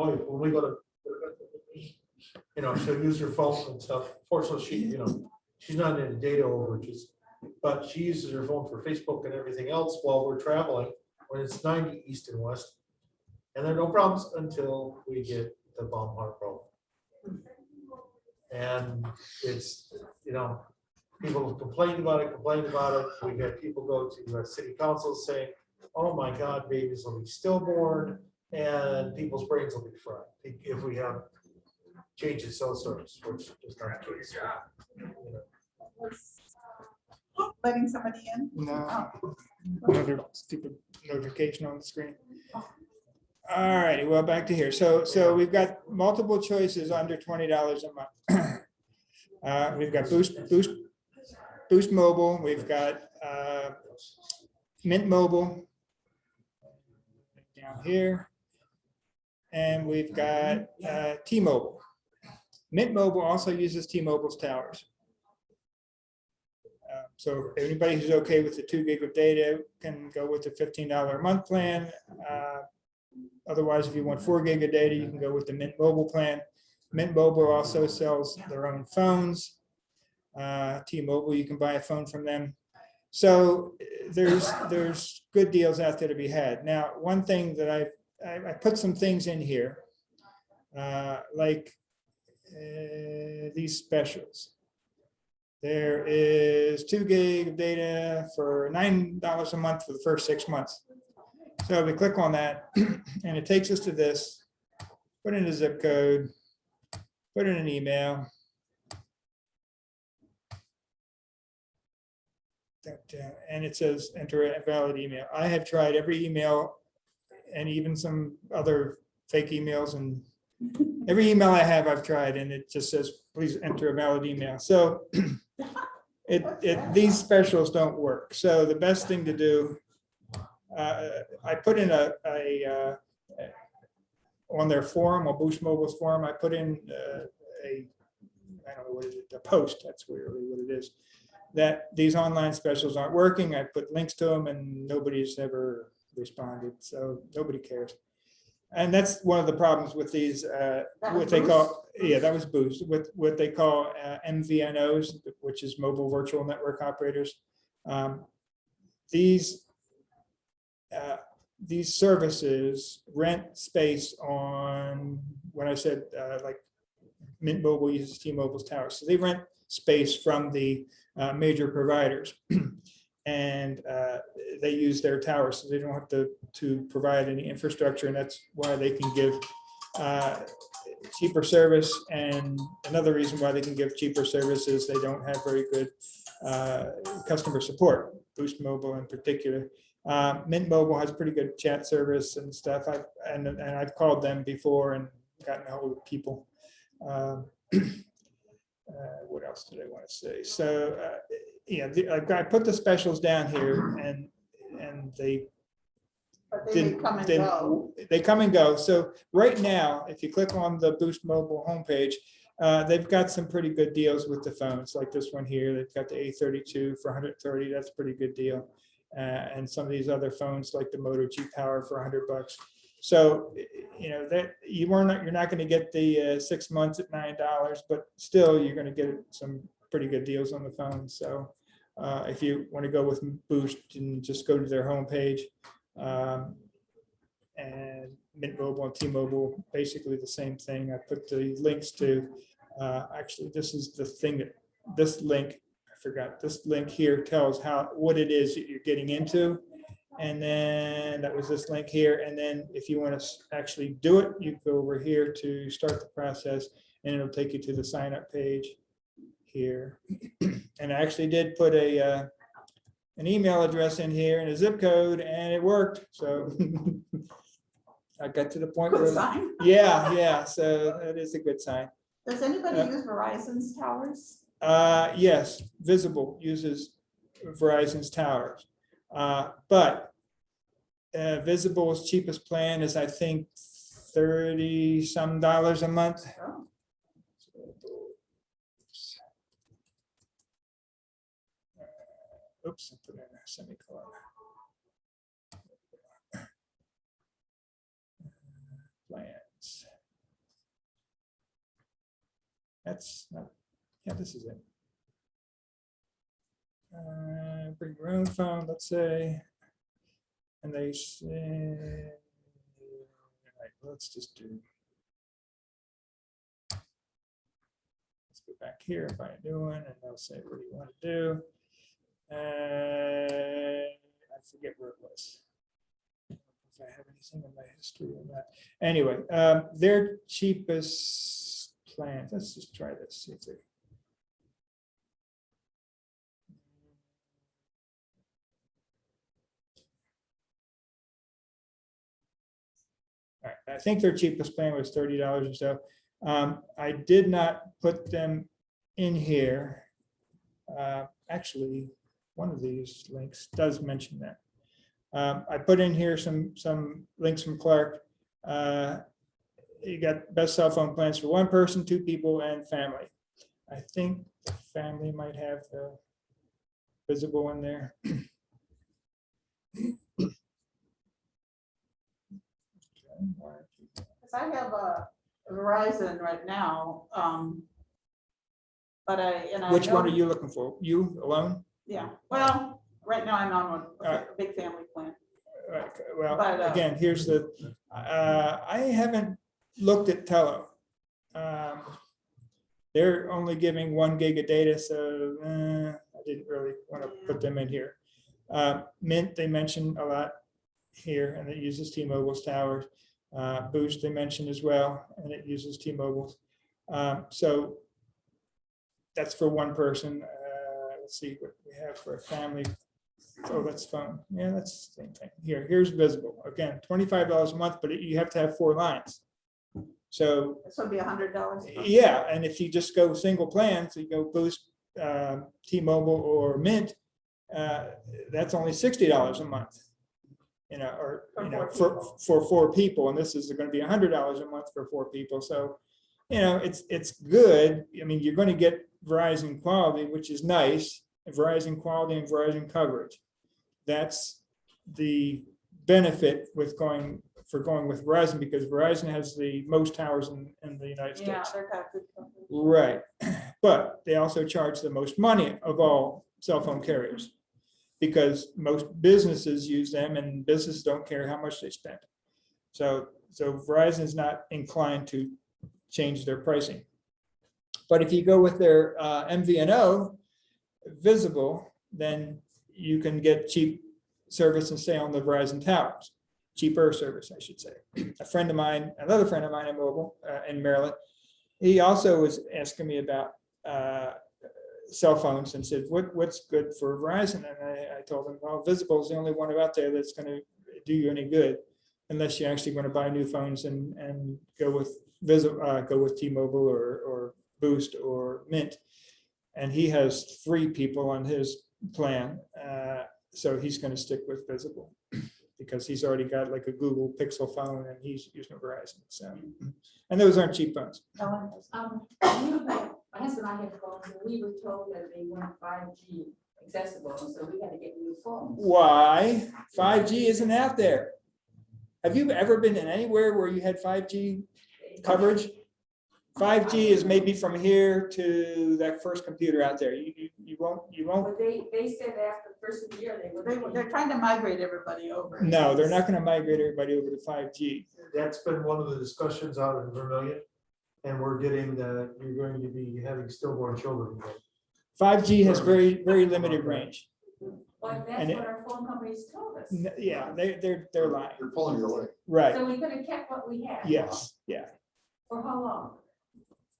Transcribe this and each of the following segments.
boy, when we go to, she'll use her phone and stuff. Fortunately, she's not into data overages, but she uses her phone for Facebook and everything else while we're traveling when it's 90 east and west. And there are no problems until we get the Baumhart Road. And it's, people have complained about it. We've had people go to city council saying, oh my God, babies will be stillborn and people's brains will be fried if we have changes cell service, which is not the case. Letting somebody in? No, another stupid notification on the screen. All righty, well, back to here. So we've got multiple choices under $20 a month. We've got Boost Mobile. We've got Mint Mobile down here, and we've got T-Mobile. Mint Mobile also uses T-Mobile's towers. So anybody who's okay with the 2 gig of data can go with the $15 a month plan. Otherwise, if you want 4 gig of data, you can go with the Mint Mobile plan. Mint Mobile also sells their own phones. T-Mobile, you can buy a phone from them. So there's good deals out there to be had. Now, one thing that I put some things in here, like these specials. There is 2 gig of data for $9 a month for the first 6 months. So we click on that and it takes us to this, put in a zip code, put in an email. And it says enter a valid email. I have tried every email and even some other fake emails, and every email I have I've tried, and it just says please enter a valid email. So these specials don't work. So the best thing to do, I put in on their forum, or Boost Mobile's forum, I put in I don't know what it is, a post, that's really what it is, that these online specials aren't working. I put links to them and nobody's ever responded, so nobody cares. And that's one of the problems with these, what they call, yeah, that was Boost, with what they call MVNOs, which is mobile virtual network operators. These services rent space on, when I said like Mint Mobile uses T-Mobile's towers, so they rent space from the major providers, and they use their towers, so they don't have to provide any infrastructure, and that's why they can give cheaper service. And another reason why they can give cheaper service is they don't have very good customer support, Boost Mobile in particular. Mint Mobile has pretty good chat service and stuff. I've called them before and gotten a hold of people. What else did I want to say? So yeah, I put the specials down here, and they come and go. So right now, if you click on the Boost Mobile homepage, they've got some pretty good deals with the phones, like this one here. They've got the A32 for $130. That's a pretty good deal. And some of these other phones, like the Moto G Power, for $100. So that you're not going to get the 6 months at $9, but still you're going to get some pretty good deals on the phone. So if you want to go with Boost, and just go to their homepage, and Mint Mobile and T-Mobile, basically the same thing. I put the links to, actually, this is the thing that this link, I forgot, this link here tells what it is that you're getting into. And then that was this link here. And then if you want to actually do it, you go over here to start the process, and it'll take you to the sign up page here. And I actually did put an email address in here and a zip code, and it worked. So I got to the point Good where, sign. yeah, so that is a good sign. Does anybody use Verizon's towers? Yes, Visible uses Verizon's towers. But Visible's cheapest plan is, I think, $30-some a month. Oh. Oops, I put in a semicolon. Plans. That's not, yeah, this is it. Bring your own phone, let's say. And they say, all right, let's just do. Let's go back here, find a new one, and they'll say, what do you want to do? I forget where it was. If I have anything in my history on that. Anyway, their cheapest plan, let's just try this, see if they. All right, I think their cheapest plan was $30 or so. I did not put them in here. Actually, one of these links does mention that. I put in here some links from Clark. You got best cell phone plans for one person, two people, and family. I think the family might have the visible in there. Because I have a Verizon right now, but Which one are you looking for? You alone? Yeah, well, right now I'm on a Alright. big family plan. Well, But, again, here's the, I haven't looked at Tello. They're only giving 1 gig of data, so I didn't really want to put them in here. Mint, they mentioned a lot here, and it uses T-Mobile's towers. Boost, they mentioned as well, and it uses T-Mobile's. So that's for one person. Let's see what we have for a family. Oh, that's phone. Yeah, that's the same thing. Here's visible. Again, $25 a month, but you have to have 4 lines. So This would be $100. yeah, and if you just go single plan, so you go Boost, T-Mobile, or Mint, that's only $60 a month. You know, or for 4 people, and this is going to be $100 a month for 4 people. So, you know, it's good. I mean, you're going to get Verizon quality, which is nice. Verizon quality and Verizon coverage. That's the benefit with going with Verizon, because Verizon has the most towers in the United Yeah, States. they're kind of good company. Right, but they also charge the most money of all cell phone carriers, because most businesses use them, and businesses don't care how much they spend. So Verizon is not inclined to change their pricing. But if you go with their MVNO visible, then you can get cheap service and stay on the Verizon towers. Cheaper service, I should say. A friend of mine, another friend of mine in mobile in Maryland, he also was asking me about cell phones and said, what's good for Verizon? And I told him, well, Visible is the only one out there that's going to do you any good, unless you're actually going to buy new phones and go with T-Mobile or Boost or Mint. And he has 3 people on his plan, so he's going to stick with Visible because he's already got like a Google Pixel phone and he's using Verizon. So, and those aren't cheap phones. My husband and I had phones, and we were told that they weren't 5G accessible, and so we had to get new phones. Why? 5G isn't out there. Have you ever been in anywhere where you had 5G coverage? 5G is maybe from here to that first computer out there. You won't. But they said after the first of the year, They're trying to migrate everybody over. No, they're not going to migrate everybody over to 5G. That's been one of the discussions out in Vermillion. And we're getting that you're going to be having stillborn children again. 5G has very limited range. But that's what our phone companies told us. Yeah, they're lying. You're pulling your leg. Right. So we could have kept what we had. Yes. Yeah. For how long?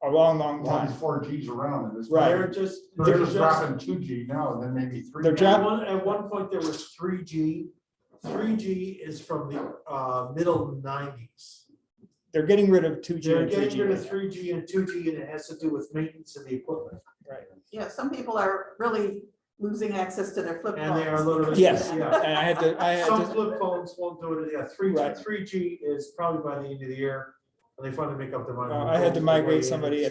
A long Long time. before 4G's around. And Right. They're just dropping 2G now and then maybe 3G. They're dropping. At one point there was 3G. 3G is from the middle 90s. They're getting rid of 2G They're and getting rid 3G. of 3G and 2G, and it has to do with maintenance of the equipment. Right. Yeah, some people are really losing access to their flip phones. And they are literally. Yes. Yeah. And I had Some to, flip phones won't do it. Yeah, 3G, Right. 3G is probably by the end of the year. And they finally make up their mind. I had to migrate somebody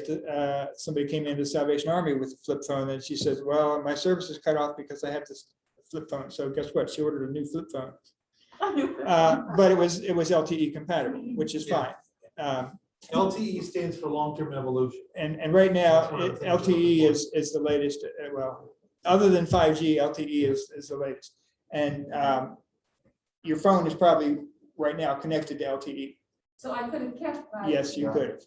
somebody came into the Salvation Army with a flip phone, and she says, well, my service is cut off because I have this flip phone. So guess what? She ordered a new flip phone. But it was LTE compatible, which is fine. LTE stands for long-term evolution. And right now, That's one of the things we're LTE looking is the latest, well, other than 5G, LTE is the latest. And your phone is probably right now connected to LTE. So I could have kept my. Yes, you could.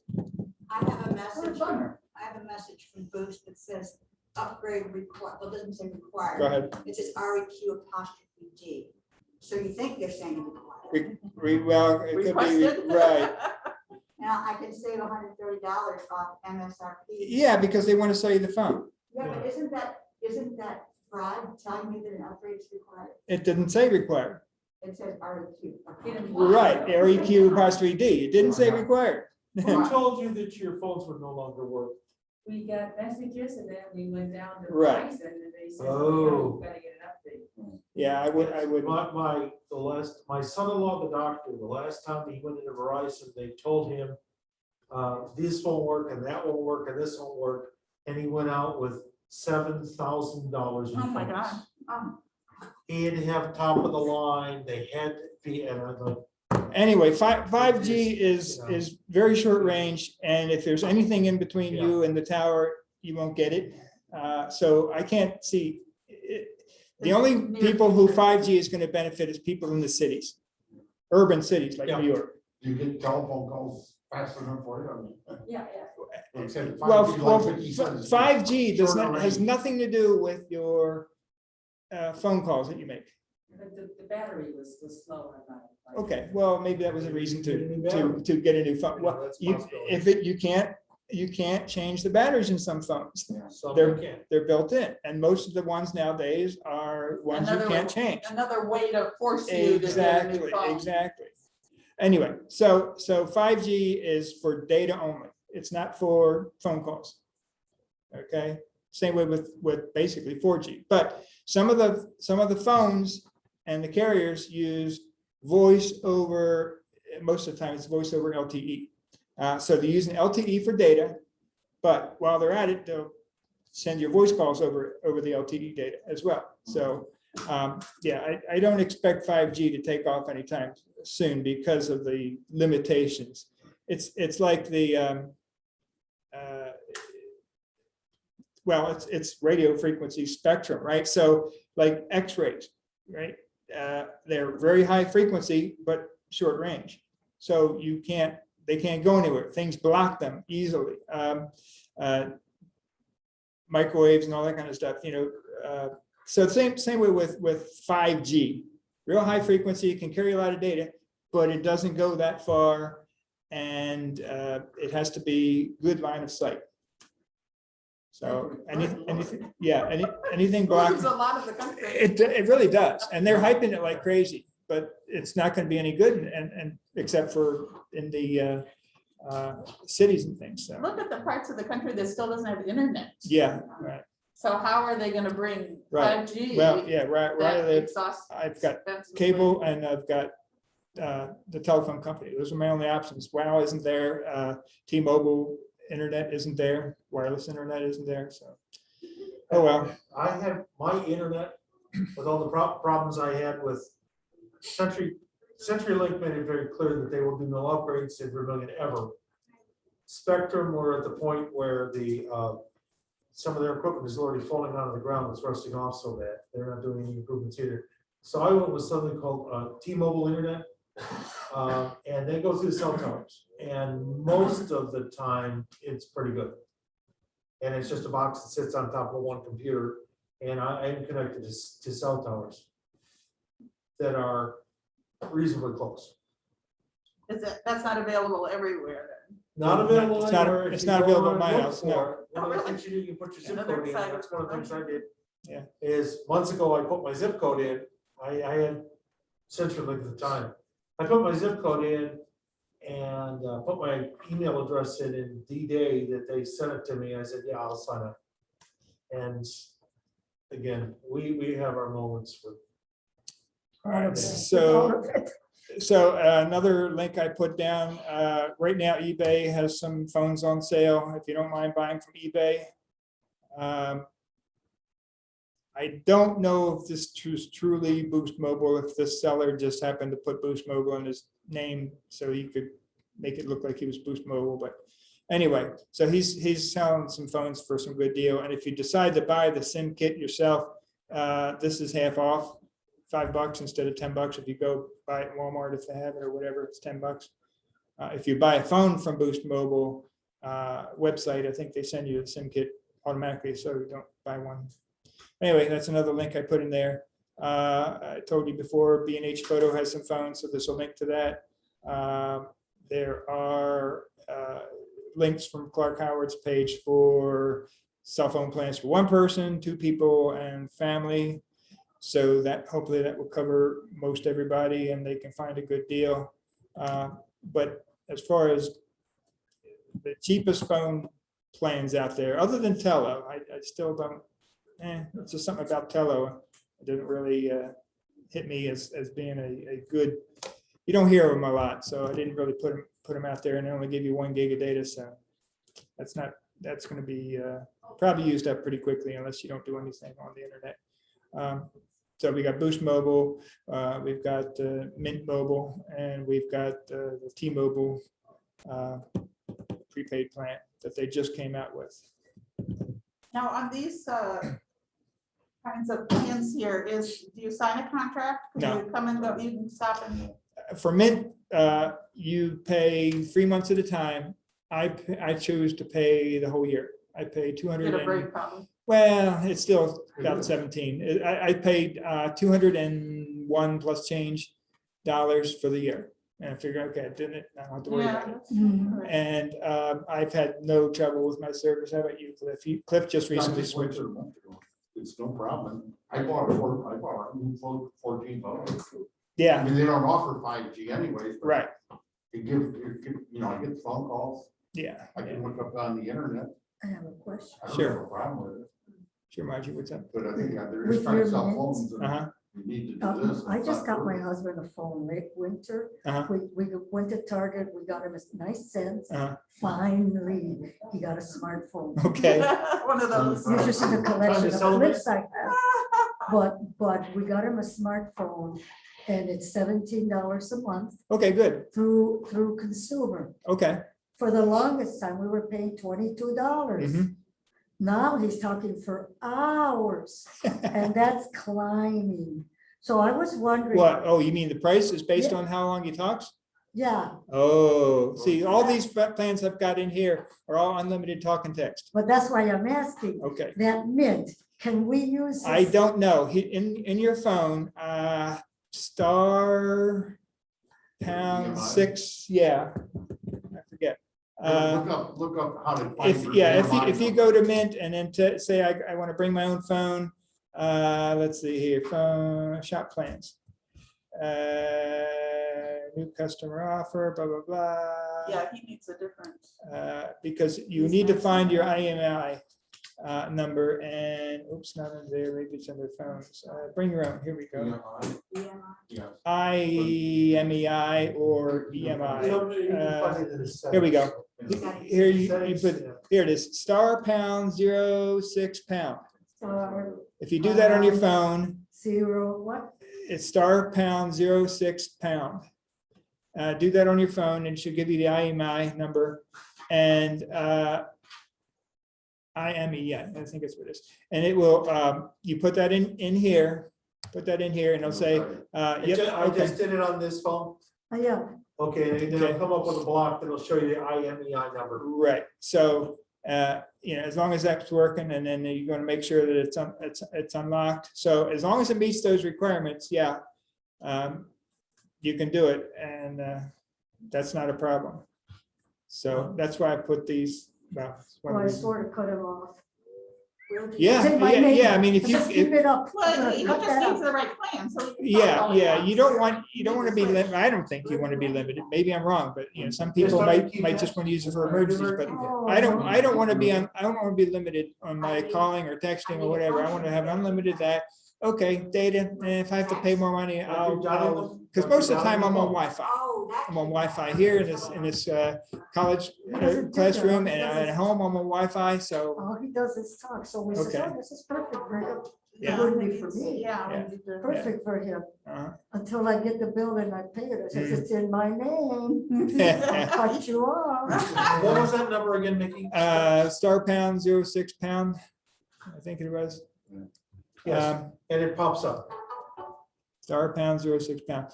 I have a message from, bummer. I have a message from Boost that says upgrade required, well, it doesn't say required. Go ahead. It says REQ''D. So you think they're saying required. Well, it could be, Requested. right. Now, I can save $130 off MSRP. Yeah, because they want to sell you the phone. Yeah, but isn't that fraud telling me that an upgrade is required? It didn't say required. It says REQ. Right, REQ''D. It didn't say required. Who told you that your phones would no longer work? We got messages and then we went down the Right. price and then they said, Oh. oh, we gotta get an update. Yeah, I would. My son-in-law, the doctor, the last time he went into Verizon, they told him, this won't work and that won't work and this won't work. And he went out with $7,000. in Oh, my phones. God. Oh. He had to have top of the line, they had to be, and I'm like, Anyway, 5G is very short range, and if there's anything in between you and the tower, you won't get it. So I can't see, the only people who 5G is going to benefit is people in the cities, urban cities like Yeah. New York. You get telephone calls fast enough for you. Yeah, Like I said, Well, 5G, like 50 cents. 5G Shorter has range. nothing to do with your phone calls that you make. but the battery was slow on mine. Okay, well, maybe that was a reason Get a new battery. to get a new phone. Well, that's a you, possibility. you can't change the batteries in some phones. Some They're- you can. They're built in, and most of the ones nowadays are ones you Another can't way- change. Another way to force you to get a new Exactly, phone. exactly. Anyway, so 5G is for data only. It's not for phone calls. Okay, same way with basically 4G, but some of the phones and the carriers use voice over, most of the time it's voice over LTE. So they're using LTE for data, but while they're at it, they'll send your voice calls over the LTE data as well. So yeah, I don't expect 5G to take off anytime soon because of the limitations. It's like the well, it's radio frequency spectrum, right? So like X-rays, right? They're very high frequency, but short range. So they can't go anywhere. Things block them easily. Microwaves and all that kind of stuff, so same way with 5G, real high frequency, it can carry a lot of data, but it doesn't go that far, and it has to be good line of sight. So anything, yeah, anything blocking. Loses a lot of the country. It really does, and they're hyping it like crazy, but it's not going to be any good, and except for in the cities and things. So Look at the parts of the country that still doesn't have internet. yeah, right. So how are they gonna bring Right. 5G? Well, yeah, right. I that live, exhaust- I've got expensive cable way? and I've got the telephone company. Those are my only options. WOW isn't there. T-Mobile internet isn't there. Wireless internet isn't there. So, oh well. I have my internet with all the problems I had with CenturyLink made it very clear that they will do no upgrades to Vermillion ever. Spectrum, we're at the point where some of their equipment is already falling out of the ground. It's rusting off so bad. They're not doing any improvements either. So I went with something called T-Mobile Internet. And they go through cell towers. And most of the time, it's pretty good. And it's just a box that sits on top of one computer. And I am connected to cell towers that are reasonably close. That's not available everywhere then? Not available It's not- anywhere. it's If you not go available on at my and look house, for no. it, One of the things you do, you put your zip Another code in. side of That's one of the things I did. Yeah. Is months ago, I put my zip code in. I had CenturyLink at the time. I put my zip code in and put my email address in, and the day that they sent it to me, I said, yeah, I'll sign up. And again, we have our moments with. All right. So another link I put down, right now eBay has some phones on sale, if you don't mind buying from eBay. I don't know if this is truly Boost Mobile, if this seller just happened to put Boost Mobile in his name so he could make it look like he was Boost Mobile, but anyway, so he's selling some phones for some good deal. And if you decide to buy the SIM kit yourself, this is half off, $5 instead of $10. If you go buy it at Walmart, if they have it or whatever, it's $10. If you buy a phone from Boost Mobile website, I think they send you a SIM kit automatically, so you don't buy one. Anyway, that's another link I put in there. I told you before, B&H Photo has some phones, so this will link to that. There are links from Clark Howard's page for cell phone plans for one person, two people, and family. So that hopefully that will cover most everybody and they can find a good deal. But as far as the cheapest phone plans out there, other than Tello, I still don't, it's just something about Tello. It didn't really hit me as being a good, you don't hear them a lot. So I didn't really put them out there, and they only give you 1 gig of data. So that's going to be probably used up pretty quickly unless you don't do anything on the internet. So we got Boost Mobile, we've got Mint Mobile, and we've got the T-Mobile prepaid plan that they just came out with. Now, on these kinds of plans here, do you sign a contract? No. You come and go, you can stop and. For Mint, you pay 3 months at a time. I choose to pay the whole year. I pay 200. Get a break probably. Well, it's still about 17. I paid 201 plus change dollars for the year. And I figured, okay, I didn't, I don't have to worry about it. And I've had no trouble with my service. How about you, Cliff? Cliff just recently switched. It's no problem. I bought a new phone for $14. I Yeah, mean, they don't offer 5G anyways. but right. I get phone calls. Yeah. I can look up on the internet. I have a question. I don't Sure. have a problem with it. Sure, Margie, what's up? But I think there With is trying to your sell minutes? phones and Uh-huh. you need to do this. I It's just not got my working. husband a phone late winter. Uh-huh. We went to Target, we got him a nice sense. Uh-huh. Finally, he got a smartphone. Okay. One of those. You're just in a collection of celebrate. flips I have. But we got him a smartphone and it's $17 a month Okay, good. through consumer. Okay. For the longest time, we were paying $22. Mhm. Now he's talking for hours and that's climbing. So I was wondering. What? Oh, you mean the price is based Yeah. on how long he talks? Yeah, Oh, see, all these plans I've got in here are all unlimited talk and text. but that's why I'm asking, Okay. that Mint, can we use? I this? don't know. In your phone, star pound EMI? 6, yeah. I forget. Look up how to. find If, your yeah, EMI if you number. go to Mint and then say, I want to bring my own phone, let's see here, phone, shop plans. New customer offer, blah, blah, blah. Yeah, he needs a different. Because you need to find your IMI number and, oops, not in there, maybe it's on their phones. Bring your own, here we go. EMI? Yeah. IMEI or You EMI. don't need to find it in the Here we go. settings. Here you Settings, put, yeah. here it is, star pound 06 pound. Star If you do that on your phone, zero, what? it's star pound 06 pound. Do that on your phone and it should give you the IMI number and IME, yeah, I think that's what it is. And it will, you put that in here, and it'll say, I yep, I okay. just did it on this phone. Yeah, Okay, and then Okay. it'll come up with a block that'll show you the IMEI number. Right, so, as long as that's working, and then you're gonna make sure that it's unlocked. So as long as it meets those requirements, yeah, you can do it, and that's not a problem. So that's why I put these, well, it's one of well, I the reasons. sort of cut it off. Yeah, It's in my yeah, name. I mean, if you, Just keep it up. Well, Keep he that just up. needs the right plan, so. he can yeah, follow it yeah, up. you don't want to be limited. I don't think you want to be limited. Maybe I'm wrong, but some people on your might just want to use it for emergencies, but I don't want to be I don't want to be limited on my calling or texting or whatever. I want to have unlimited that. Okay, data, and if I have to pay more money, I'll, because most of the time I'm on Wi-Fi. Oh, I'm on Wi-Fi here in this college classroom, and at home I'm on Wi-Fi, so, All he does is talk, so we said, Okay. oh, this is perfect, Greg. Yeah. Wouldn't be for me. Yeah. we Yeah. need to- Perfect for him, Uh-huh. until I get the bill and I pay it. I says, Mm. it's in my name. Cut you off. What was that number again, Nikki? Star pound, 06 pound, I think it was. Yes, Um, and it pops up. Star pound, 06 pound.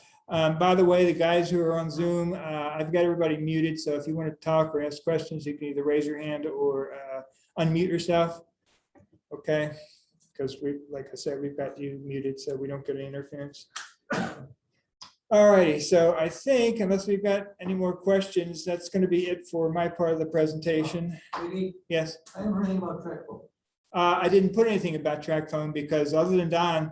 By the way, the guys who are on Zoom, I've got everybody muted, so if you want to talk or ask questions, you can either raise your hand or unmute yourself. Okay, because like I said, we've got you muted, so we don't get any interference. All righty, so I think unless we've got any more questions, that's going to be it for my part of the presentation. Yes. I haven't heard anything about track phone. I didn't put anything about track phone because other than Don,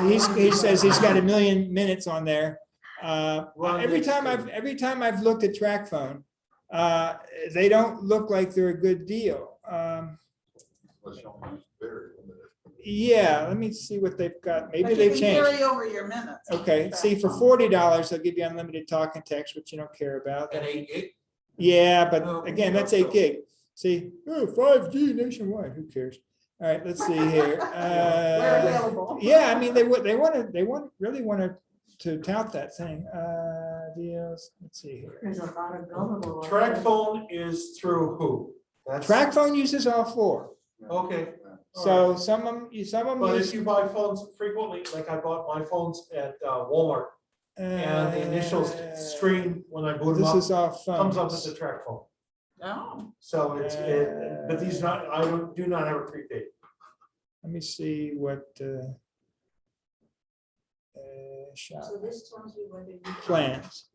he says he's got 1 million minutes on there. Every time I've looked at track phone, they don't look like they're a good deal. Yeah, let me see what they've got. Maybe But you they've can changed. carry over your minutes. Okay, see, for $40, they'll give you unlimited talk and text, which you don't care about. And 8 gig? Yeah, but again, that's 8 gig. See, oh, 5G nationwide, who cares? All right, let's see here. We're available. Yeah, I mean, they really want to tout that thing. Deals, let's see here. There's a lot of gullible. Track phone is through who? That's Track phone uses all 4. Okay. So some of them But use. if you buy phones frequently, like I bought my phones at Walmart, and the initial screen when I boot them This up is all comes up as phones. a track phone. Oh, So but these not, I do not have a prepaid. Let me see what. Shop So this tells you whether you. plans.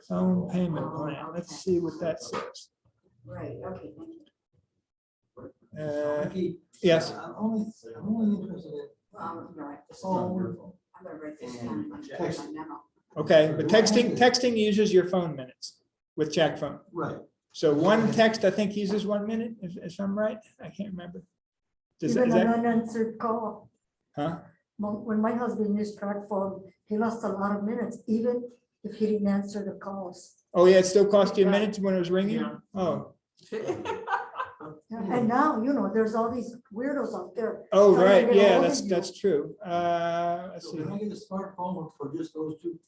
Phone payment plan. Let's see what that says. Right, okay, thank you. Vicky, Yes. I'm only interested in Well, you're right. This is phone. wonderful. I'm gonna write this down in my memo. Okay, but texting uses your phone minutes with track phone. Right. So one text, I think, uses 1 minute, if I'm right. I can't remember. Does that, Even is an that, unanswered call. huh? When my husband used track phone, he lost a lot of minutes, even if he didn't answer the calls. Oh, yeah, it still cost you a minute when it was ringing? Yeah. Oh, And now, there's all these weirdos out there. oh, trying to right, get yeah, ahold of that's, you. that's true. Let's So see. can I get a smartphone for just those two,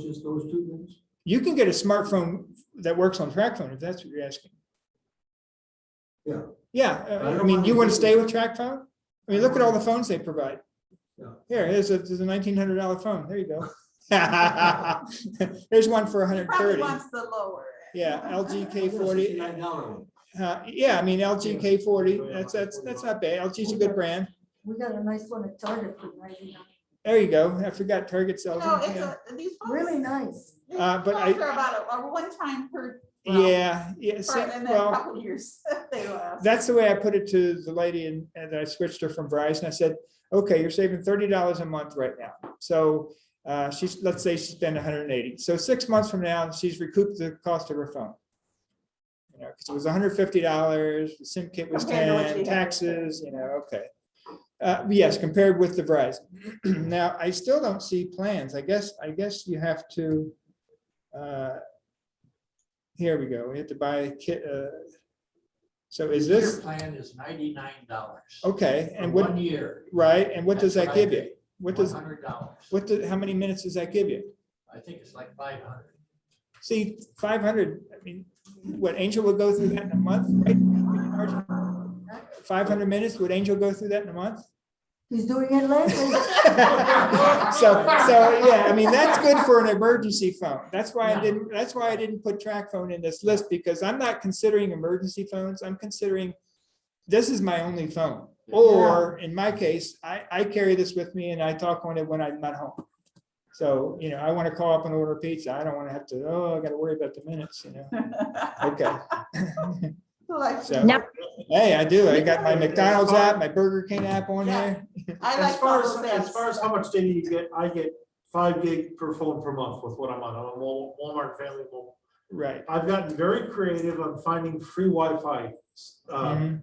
just those 2 minutes? You can get a smartphone that works on track phone, if that's what you're asking. Yeah. Yeah, I I don't mean, mind you want to if stay you- with track phone? I mean, look at all the phones they provide. Yeah. Here, there's a $1,900 phone. There you go. There's one for he probably 130. wants the lower. end. Yeah, LG $69 K40. one. Yeah, I mean, LG K40, that's not bad. LG's a good brand. We got a nice one at Target for 99. There you go. I forgot Target sells No, them. it's Yeah, these phones. Really nice. These but phones I- are about a one time per. well, yeah. for- And then a Well, couple years they last. that's the way I put it to the lady and I switched her from Verizon. I said, okay, you're saving $30 a month right now. So let's say she spent 180. So 6 months from now, she's recouped the cost of her phone. Because it was $150, the SIM kit was Compared to what 10, she had. taxes, okay. Yes, compared with the Verizon. Now, I still don't see plans. I guess you have to, here we go. We have to buy a kit. So is Your this, plan is $99. okay, For and what, 1 year, right, and what does That's that what I give you? paid. What does, $100. how many minutes does that give you? I think it's like 500. See, 500, I mean, what, Angel will go through that in a month, right? 500 minutes, would Angel go through that in a month? He's doing it lately. So, yeah, I mean, that's good for an emergency phone. That's why I didn't put track phone in this list, because I'm not considering emergency phones. I'm considering, this is my only phone. Or in my case, I carry this with me and I talk on it when I'm not home. So, I want to call up and order pizza. I don't want to have to, I got to worry about the minutes, Okay. Like- So, hey, I do. I got my McDonald's app, my Burger King app on Yeah. here. I As like far all as, those as far apps. as how much data you get, I get 5 gig per phone per month with what I'm on. I'm on Walmart Family Mobile. Right. I've gotten very creative on finding free Wi-Fi Mhm.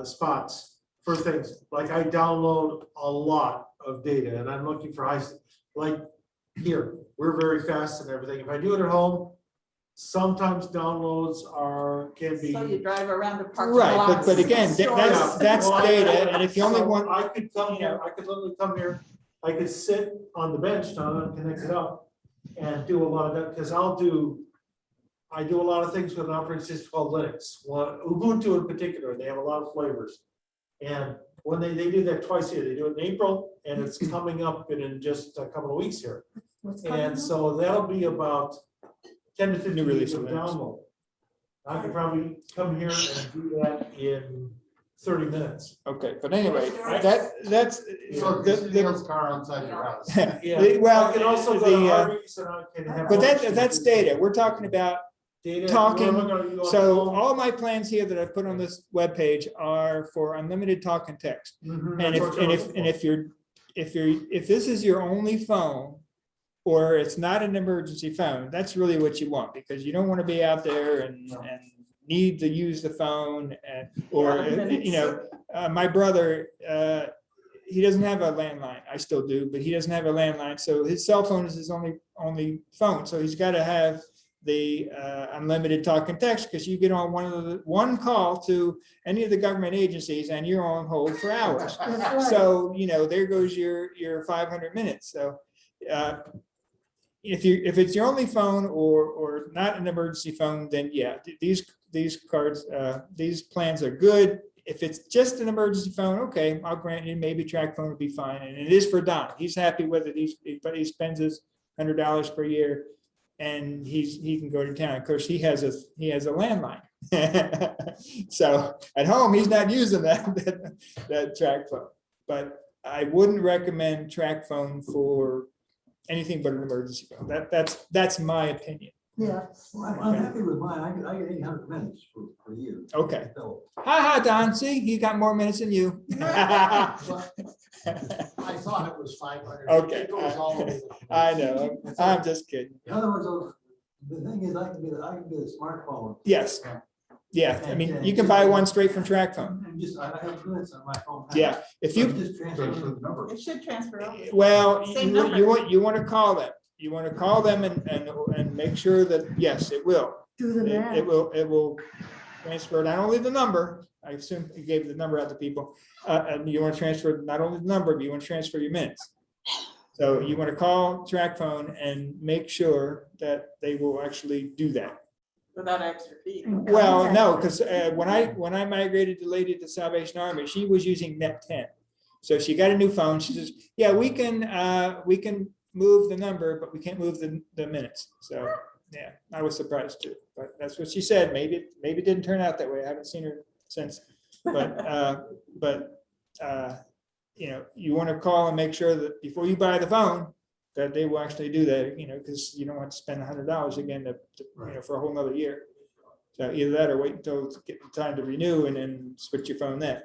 spots for things. Like I download a lot of data and I'm looking for like here, we're very fast and everything. If I do it at home, Sometimes downloads can be. So you drive around the parking Right, lots. but again, stores. that's Well, data, and if you only so want, I could come here, I could literally come here, I could sit on the bench, Tom, and connect it up and do a lot of that, because I do a lot of things with an operating system called Linux. Well, Ubuntu in particular, they have a lot of flavors. And when they do that twice a year, they do it in April, and it's coming up in just a couple of weeks here. What's coming And up? so that'll be about 10 to 15 New release of of Linux. download. I could probably come here and do that in 30 minutes. okay, but anyway, that's. So the- it's the- Dale's car outside your house. Well, I can also go the, to Hardee's and I can have. but lunch that's and- data. We're talking about, Data. talking, where am I gonna- you on so the phone? all my plans here that I put on this webpage are for unlimited talk and text. Mhm, And that's what I'm looking for. if this is your only phone, or it's not an emergency phone, that's really what you want, because you don't want to be out there and need to use the phone, and, or, you know, my brother, he doesn't have a landline. I still do, but he doesn't have a landline, so his cell phone is his only phone, so he's got to have the unlimited talk and text, because you get on one call to any of the government agencies and you're on hold for hours. That's right. So, you know, there goes your 500 minutes. So if it's your only phone or not an emergency phone, then yeah, these cards, these plans are good. If it's just an emergency phone, okay, I'll grant you, maybe track phone would be fine. And it is for Don. He's happy with it. But he spends his $100 per year and he can go to town. Of course, he has a landline. So at home, he's not using that track phone. But I wouldn't recommend track phone for anything but an emergency phone. That's my opinion. Yeah. Well, I'm happy with mine. I get 800 minutes per year. Okay. So, Ha, Don, see, he got more minutes than you. I thought it was 500. Okay. It goes all over. I know, I'm just kidding. in other words, the thing is, I can get a smartphone Yes, yeah, I mean, you can buy one straight from track phone. and just, I have minutes on my phone. Yeah, if So you, just transfer the number. It should transfer over. well, Same you number. want to call them. You want to call them and make sure that, yes, it will. Do the math. It will transfer not only the number, I assume you gave the number out to people, and you want to transfer not only the number, but you want to transfer your minutes. So you want to call track phone and make sure that they will actually do that. Without extra fee. And Well, contact no, them. because when I migrated the lady to Salvation Army, she was using Net 10. So she got a new phone. She says, yeah, we can move the number, but we can't move the minutes. So, yeah, I was surprised too, but that's what she said. Maybe it didn't turn out that way. I haven't seen her since. But you know, you want to call and make sure that before you buy the phone, that they will actually do that, you know, because you don't want to spend $100 again you know, for a whole nother year. So either that or wait until it's getting time to renew and then switch your phone then.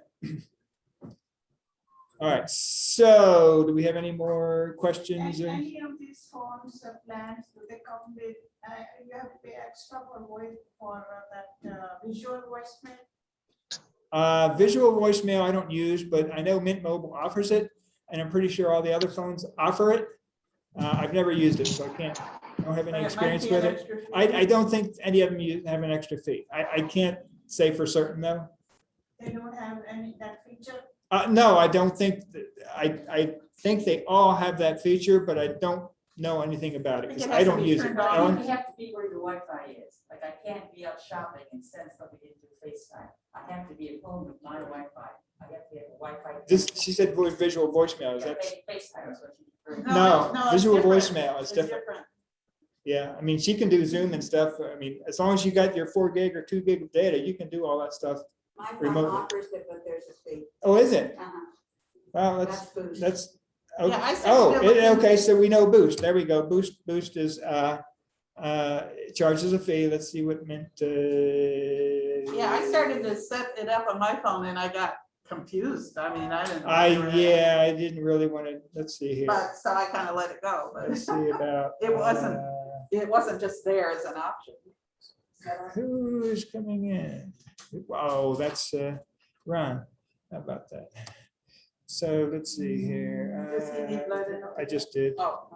All right, so do we have any more questions? And any of these phones or plans, do they come with, you have to pay extra for that visual voicemail? Visual voicemail I don't use, but I know Mint Mobile offers it, and I'm pretty sure all the other phones offer it. I've never used it, so I don't have any experience with it. I don't think any of them have an extra fee. I can't say for certain though. They don't have that feature? No, I don't think, I think they all have that feature, but I don't know anything about it because I don't use it. I You have to be where your Wi-Fi is. Like I can't be out shopping and send somebody into FaceTime. I have to be at home with my Wi-Fi. I have to have a Wi-Fi. She said visual voicemail, is that? FaceTime is what she prefers. No, it's visual different. voicemail is It's different. Yeah, I mean, she can do Zoom and stuff. I mean, as long as you got your 4 gig or 2 gig of data, you can do all that stuff. My phone Remotely. offers it, but there's a fee. Oh, is it? Uh-huh. Well, That's Boost. that's, Yeah, I said oh, still looking- okay, so we know Boost. There we go. Boost is, charges a fee. Let's see what Mint. Yeah, I started to set it up on my phone and I got confused. I mean, I didn't. know they were- Yeah, I didn't really want to, let's see here. But, so I kind of let it go, Let's but see about. it wasn't just there as an option. Who is coming in? Oh, that's Ron. How about that? So let's see here. Does he need blood in it? I just did. Oh,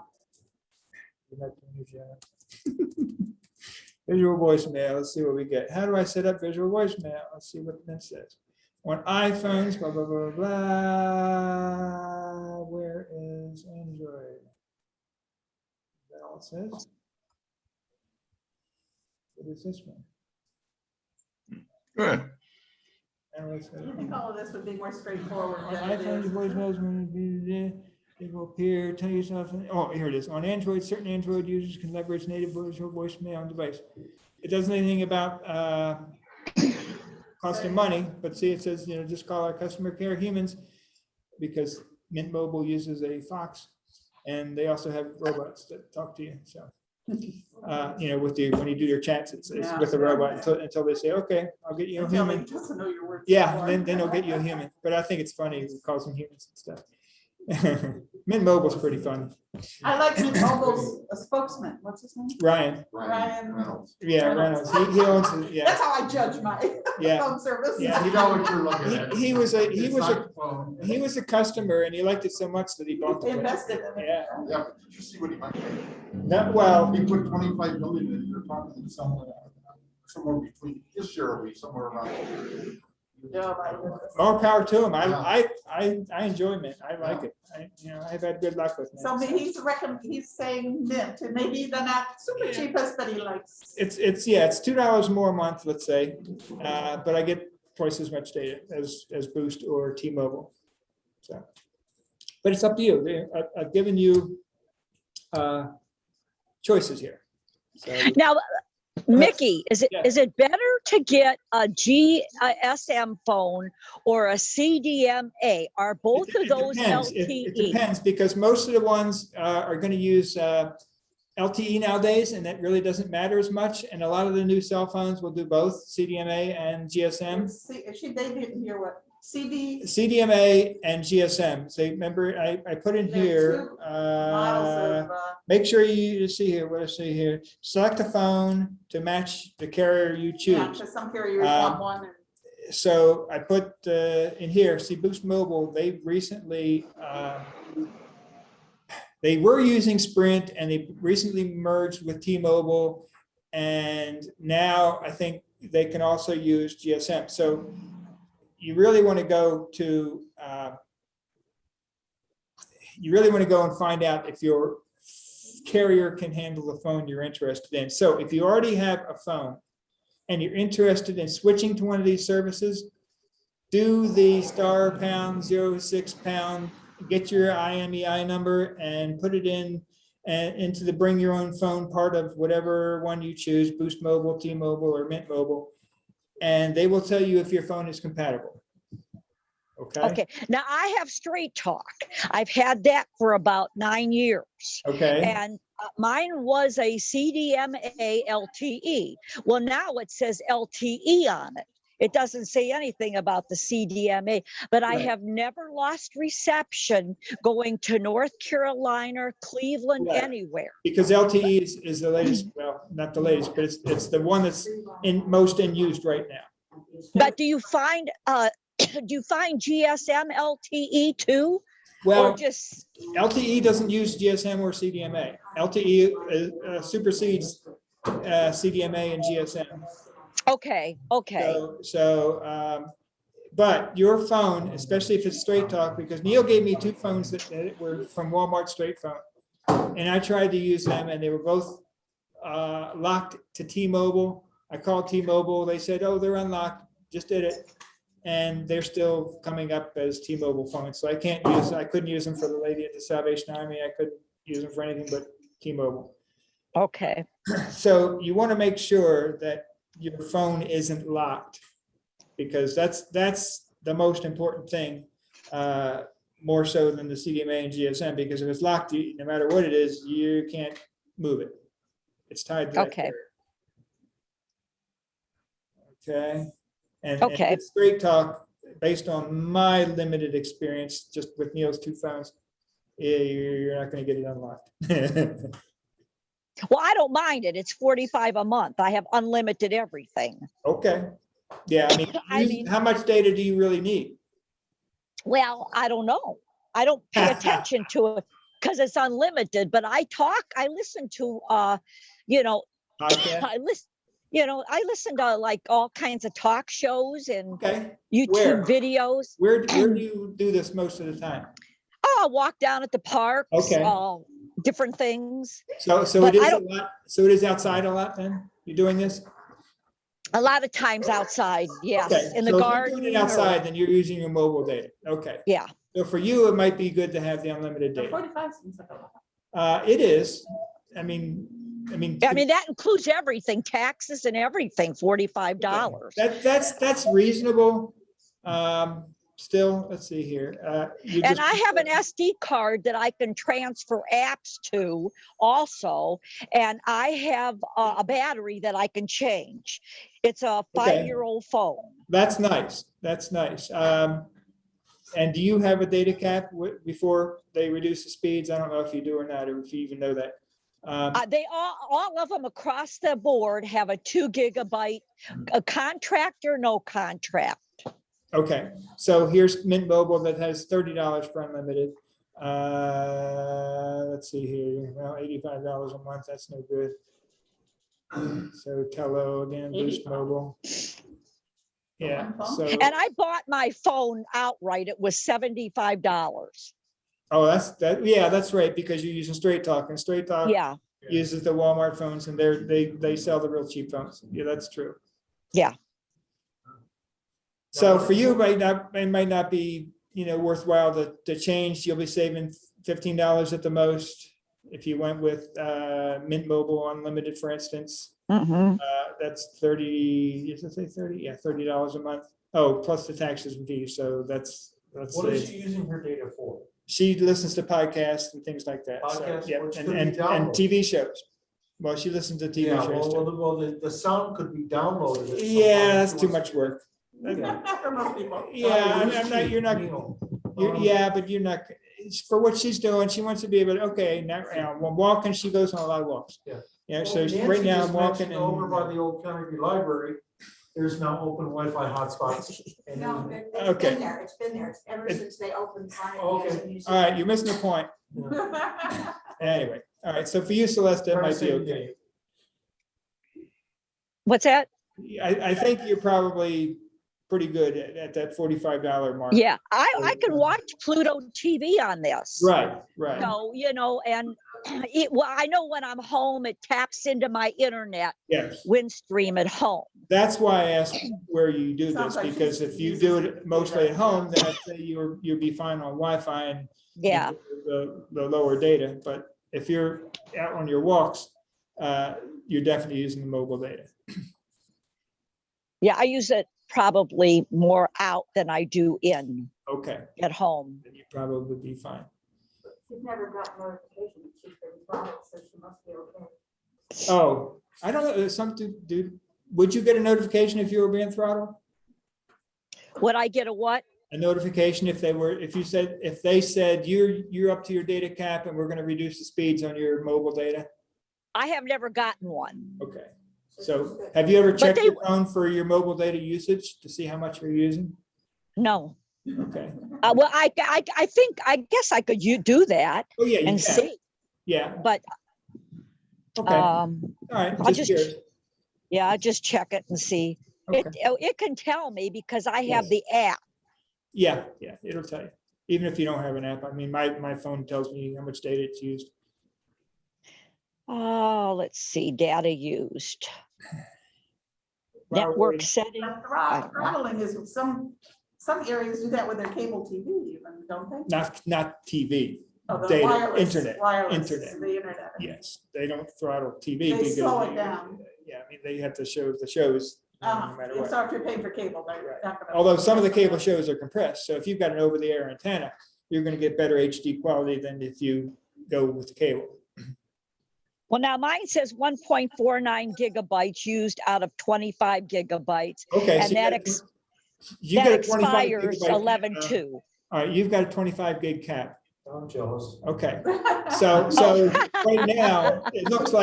Visual voicemail, let's see what we get. How do I set up visual voicemail? Let's see what that says. On iPhones, blah, blah, blah, blah. Where is Android? Is that all it says? What is this one? Good. I think all of this would be more straightforward On than it iPhones, is. voicemails, it will appear, tell you something. Oh, here it is. On Android, certain Android users can leverage native visual voicemail on device. It doesn't anything about costing money, but see, it says, just call our customer care humans because Mint Mobile uses a Fox and they also have robots that talk to you. So, with you, when you do your chats, it's with a robot until they say, okay, I'll get you a Until he human. doesn't know your words. Yeah, before. then they'll get you a human. But I think it's funny. It calls them humans and stuff. Mint Mobile's pretty fun. I like Mint Mobile's spokesman. What's his name? Ryan. Ryan. Reynolds. Yeah, Reynolds. He owns it. Yeah. That's how I judge my Yeah. phone service. Yeah. You know what you're looking at. He was a Phone. he was a customer and he liked it so much that he bought They the place. invested in it. Yeah. Yeah, but did you see what he might say? Not well. He put 25 million in, you're talking somewhere between, this year will be somewhere around. Yeah, my goodness. More power to him. I enjoy Mint. I like it. I've had good luck with Mint. So he's saying Mint, and maybe they're not super cheapest, but he likes. It's $2 more a month, let's say, but I get twice as much data as Boost or T-Mobile. So, but it's up to you. I've given you choices here. So, Now, Mickey, is Yeah. it better to get a GSM phone or a CDMA? Are both of it those depends. It LTE? depends because most of the ones are going to use LTE nowadays, and that really doesn't matter as much. And a lot of the new cell phones will do both CDMA and GSM. They didn't hear what CDMA and GSM. So remember, I put in There are here. two models of, Make sure you see here, what I say here, select a phone to match the carrier you yeah, choose. because some carriers want one. And So I put in here, see Boost Mobile, they recently, they were using Sprint and they recently merged with T-Mobile. And now I think they can also use GSM. So you really want to go to, and find out if your carrier can handle the phone you're interested in. So if you already have a phone and you're interested in switching to one of these services, do the *#06#, get your IMEI number and put it in and into the bring your own phone part of whatever one you choose, Boost Mobile, T-Mobile, or Mint Mobile. And they will tell you if your phone is compatible. Okay, now I have Straight Talk. I've had that for about 9 years. Okay. And mine was a CDMA LTE. Well, now it says LTE on it. It doesn't say anything about the CDMA, but I Right. have never lost reception going to North Carolina, Cleveland, Right. anywhere. Because LTE is the latest, well, not the latest, but it's the one that's most in used right now. But do you find GSM LTE too? Well, Or just, LTE doesn't use GSM or CDMA. LTE supersedes CDMA and GSM. okay. But your phone, especially if it's Straight Talk, because Neil gave me 2 phones that were from Walmart Straight Phone. And I tried to use them and they were both locked to T-Mobile. I called T-Mobile. They said, oh, they're unlocked. Just did it. And they're still coming up as T-Mobile phones. So I couldn't use them for the lady at the Salvation Army. I couldn't use them for anything but T-Mobile. okay. So you want to make sure that your phone isn't locked because that's the most important thing, more so than the CDMA and GSM, because if it's locked, no matter what it is, you can't move it. It's tied to that Okay. carrier. Okay. And Okay. it's Straight Talk, based on my limited experience, just with Neil's 2 phones, you're not going to get it unlocked. Well, I don't mind it. It's $45 a month. I have unlimited everything. Okay. Yeah, I mean- how much data do you really need? Well, I don't know. I don't pay attention to it because it's unlimited, but I listen to, Podcast? I listen. You know, I listen to like all kinds of talk shows and Okay, YouTube videos. where do you do this most of the time? Oh, I'll walk down at the parks, Okay. different things. So But it I is a don't- lot, so it is outside a lot then? You're doing this? A lot of times outside, yes, Okay, in the so if you're garden. doing it outside, then you're using your mobile data. Okay. Yeah, So for you, it might be good to have the unlimited The data. 45 seems like a lot. It is. I mean, that includes everything, taxes and everything, $45. that's reasonable. Still, let's see here. And I have an SD card that I can transfer apps to also. And I have a battery that I can change. It's a Okay. 5-year-old phone. That's nice. That's nice. And do you have a data cap before they reduce the speeds? I don't know if you do or not, or if you even know that. They all of them across the board have a 2 gigabyte, a contract or no contract. Okay, so here's Mint Mobile that has $30 for unlimited. Let's see here, well, $85 a month, that's no good. So Tello again, Boost Mobile. Yeah, so, And I bought my phone outright. It was $75. oh, yeah, that's right, because you're using Straight Talk, and Straight Talk Yeah, uses the Walmart phones, and they sell the real cheap phones. Yeah, that's true. yeah. So for you, it might not be, worthwhile to change. You'll be saving $15 at the most. If you went with Mint Mobile Unlimited, for instance, Mhm. that's 30, does it say 30? Yeah, $30 a month. Oh, plus the taxes and fees. So that's What is she using her data for? she listens to podcasts and things like that. So, Podcasts, yeah, which and, could be and downloaded. TV shows. Well, she listens to TV Yeah, shows too. well, the sound could be downloaded. at some point Yeah, if that's she too wants much work. From most people. Yeah, I'm not, you're not, Um, yeah, but you're not, for what she's doing, she wants to be able to, okay, now, when walking, she goes on a lot of walks. Yeah. Yeah, Well, so Nancy right now just I'm walking mentioned Over by and, the old County Library, there's now open Wi-Fi hotspots. And No, then- it's Okay. been there, it's been there, ever It- since they opened. Okay. all right, you're missing the point. Anyway, all right, so for you, Celeste, that Trying to might be save the okay. day. What's that? I think you're probably pretty good at that $45 mark. Yeah, I can watch Pluto TV on this. Right, right. So, and I know when I'm home, it taps into my internet Yes. Windstream at home. That's why I asked where you do Sounds this, like because she's if you using do it mostly at home, then I'd say you'd be fine on Wi-Fi and Yeah, the lower data. But if you're out on your walks, you're definitely using the mobile data. yeah, I use it probably more out than I do in Okay, at home. then you'd probably be fine. She's never got notification, she's been throttled, so she must be okay. Oh, I don't know, there's something, dude, would you get a notification if you were being throttled? Would I get a what? A notification if they said you're up to your data cap and we're gonna reduce the speeds on your mobile data? I have never gotten one. Okay, so have you ever checked they- your phone for your mobile data usage to see how much you're using? No. Okay, Well, I guess I could do that oh, yeah, you and can, see, yeah, but okay, all right, I'll just just- curious. yeah, I just check it and see. Okay. It can tell me because I have Yes. the app. Yeah, it'll tell you, even if you don't have an app. I mean, my phone tells me how much data it's used. Oh, let's see, data used. While we're Network waiting- setting. Throttling is some areas do that with their cable TV even, don't they? Not TV, Oh, the data, wireless- internet, wireless, internet. The internet. yes, they don't throttle TV. They because slow it down. Yeah, I mean, they have to show the shows no matter what. So if you're paying for cable, they're Right. not gonna. Although some of the cable shows are compressed, so if you've got an over-the-air antenna, you're gonna get better HD quality than if you go with the cable. Well, now mine says 1.49 gigabytes used out of 25 gigabytes. Okay. And so you that got a 25 expires gigabyte, 11/2. All right, you've got a 25 gig cap. I'm jealous. Okay, so right now, it looks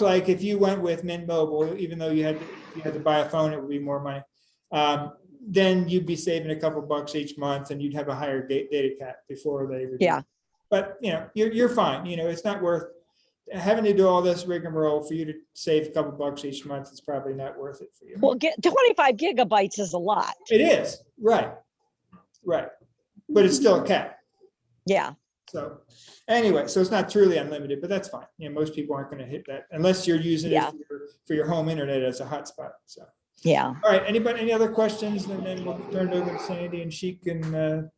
like if you went with Mint Mobile, even though you had to buy a phone, it would be more money. Then you'd be saving a couple bucks each month and you'd have a higher data cap before they reduce. Yeah. But you're fine. It's not worth having to do all this rigmarole for you to save a couple bucks each month is probably not worth it for you. Well, get 25 gigabytes is a lot. It is, right, right. But it's still a cap. Yeah. So anyway, so it's not truly unlimited, but that's fine. You know, most people aren't gonna hit that unless you're using it Yeah. for your home internet as a hotspot, so. Yeah. All right, anybody, any other questions? And then we'll turn it over to Sandy and she can,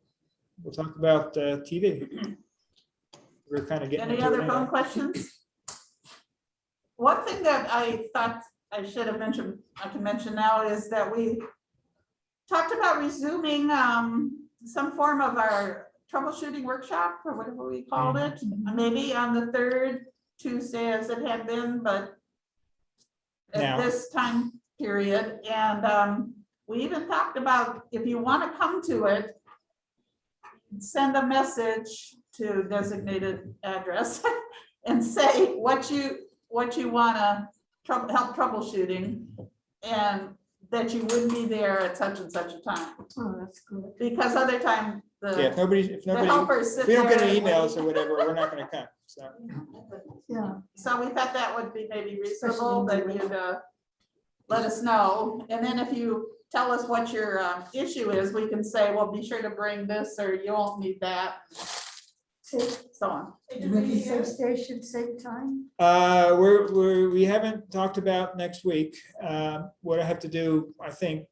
we'll talk about TV. We're kind of getting. Any into it other anyway. phone questions? One thing that I thought I should have mentioned, I can mention now, is that we talked about resuming some form of our troubleshooting workshop, or whatever we called it, maybe on the third Tuesday as it had been, but Now. at this time period. And we even talked about, if you want to come to it, send a message to designated address and say what you want to help troubleshooting, and that you would be there at such and such a time. Oh, that's good. Because other time, Yeah, the if nobody, helpers if sit we don't get there any and emails wait. or whatever, we're not gonna come, so. Yeah. So we thought that would be maybe reasonable, that you'd let us know. And then if you tell us what your issue is, we can say, well, be sure to bring this, or you won't need that, Same, so on. same station, same time? We haven't talked about next week. What I have to do, I think,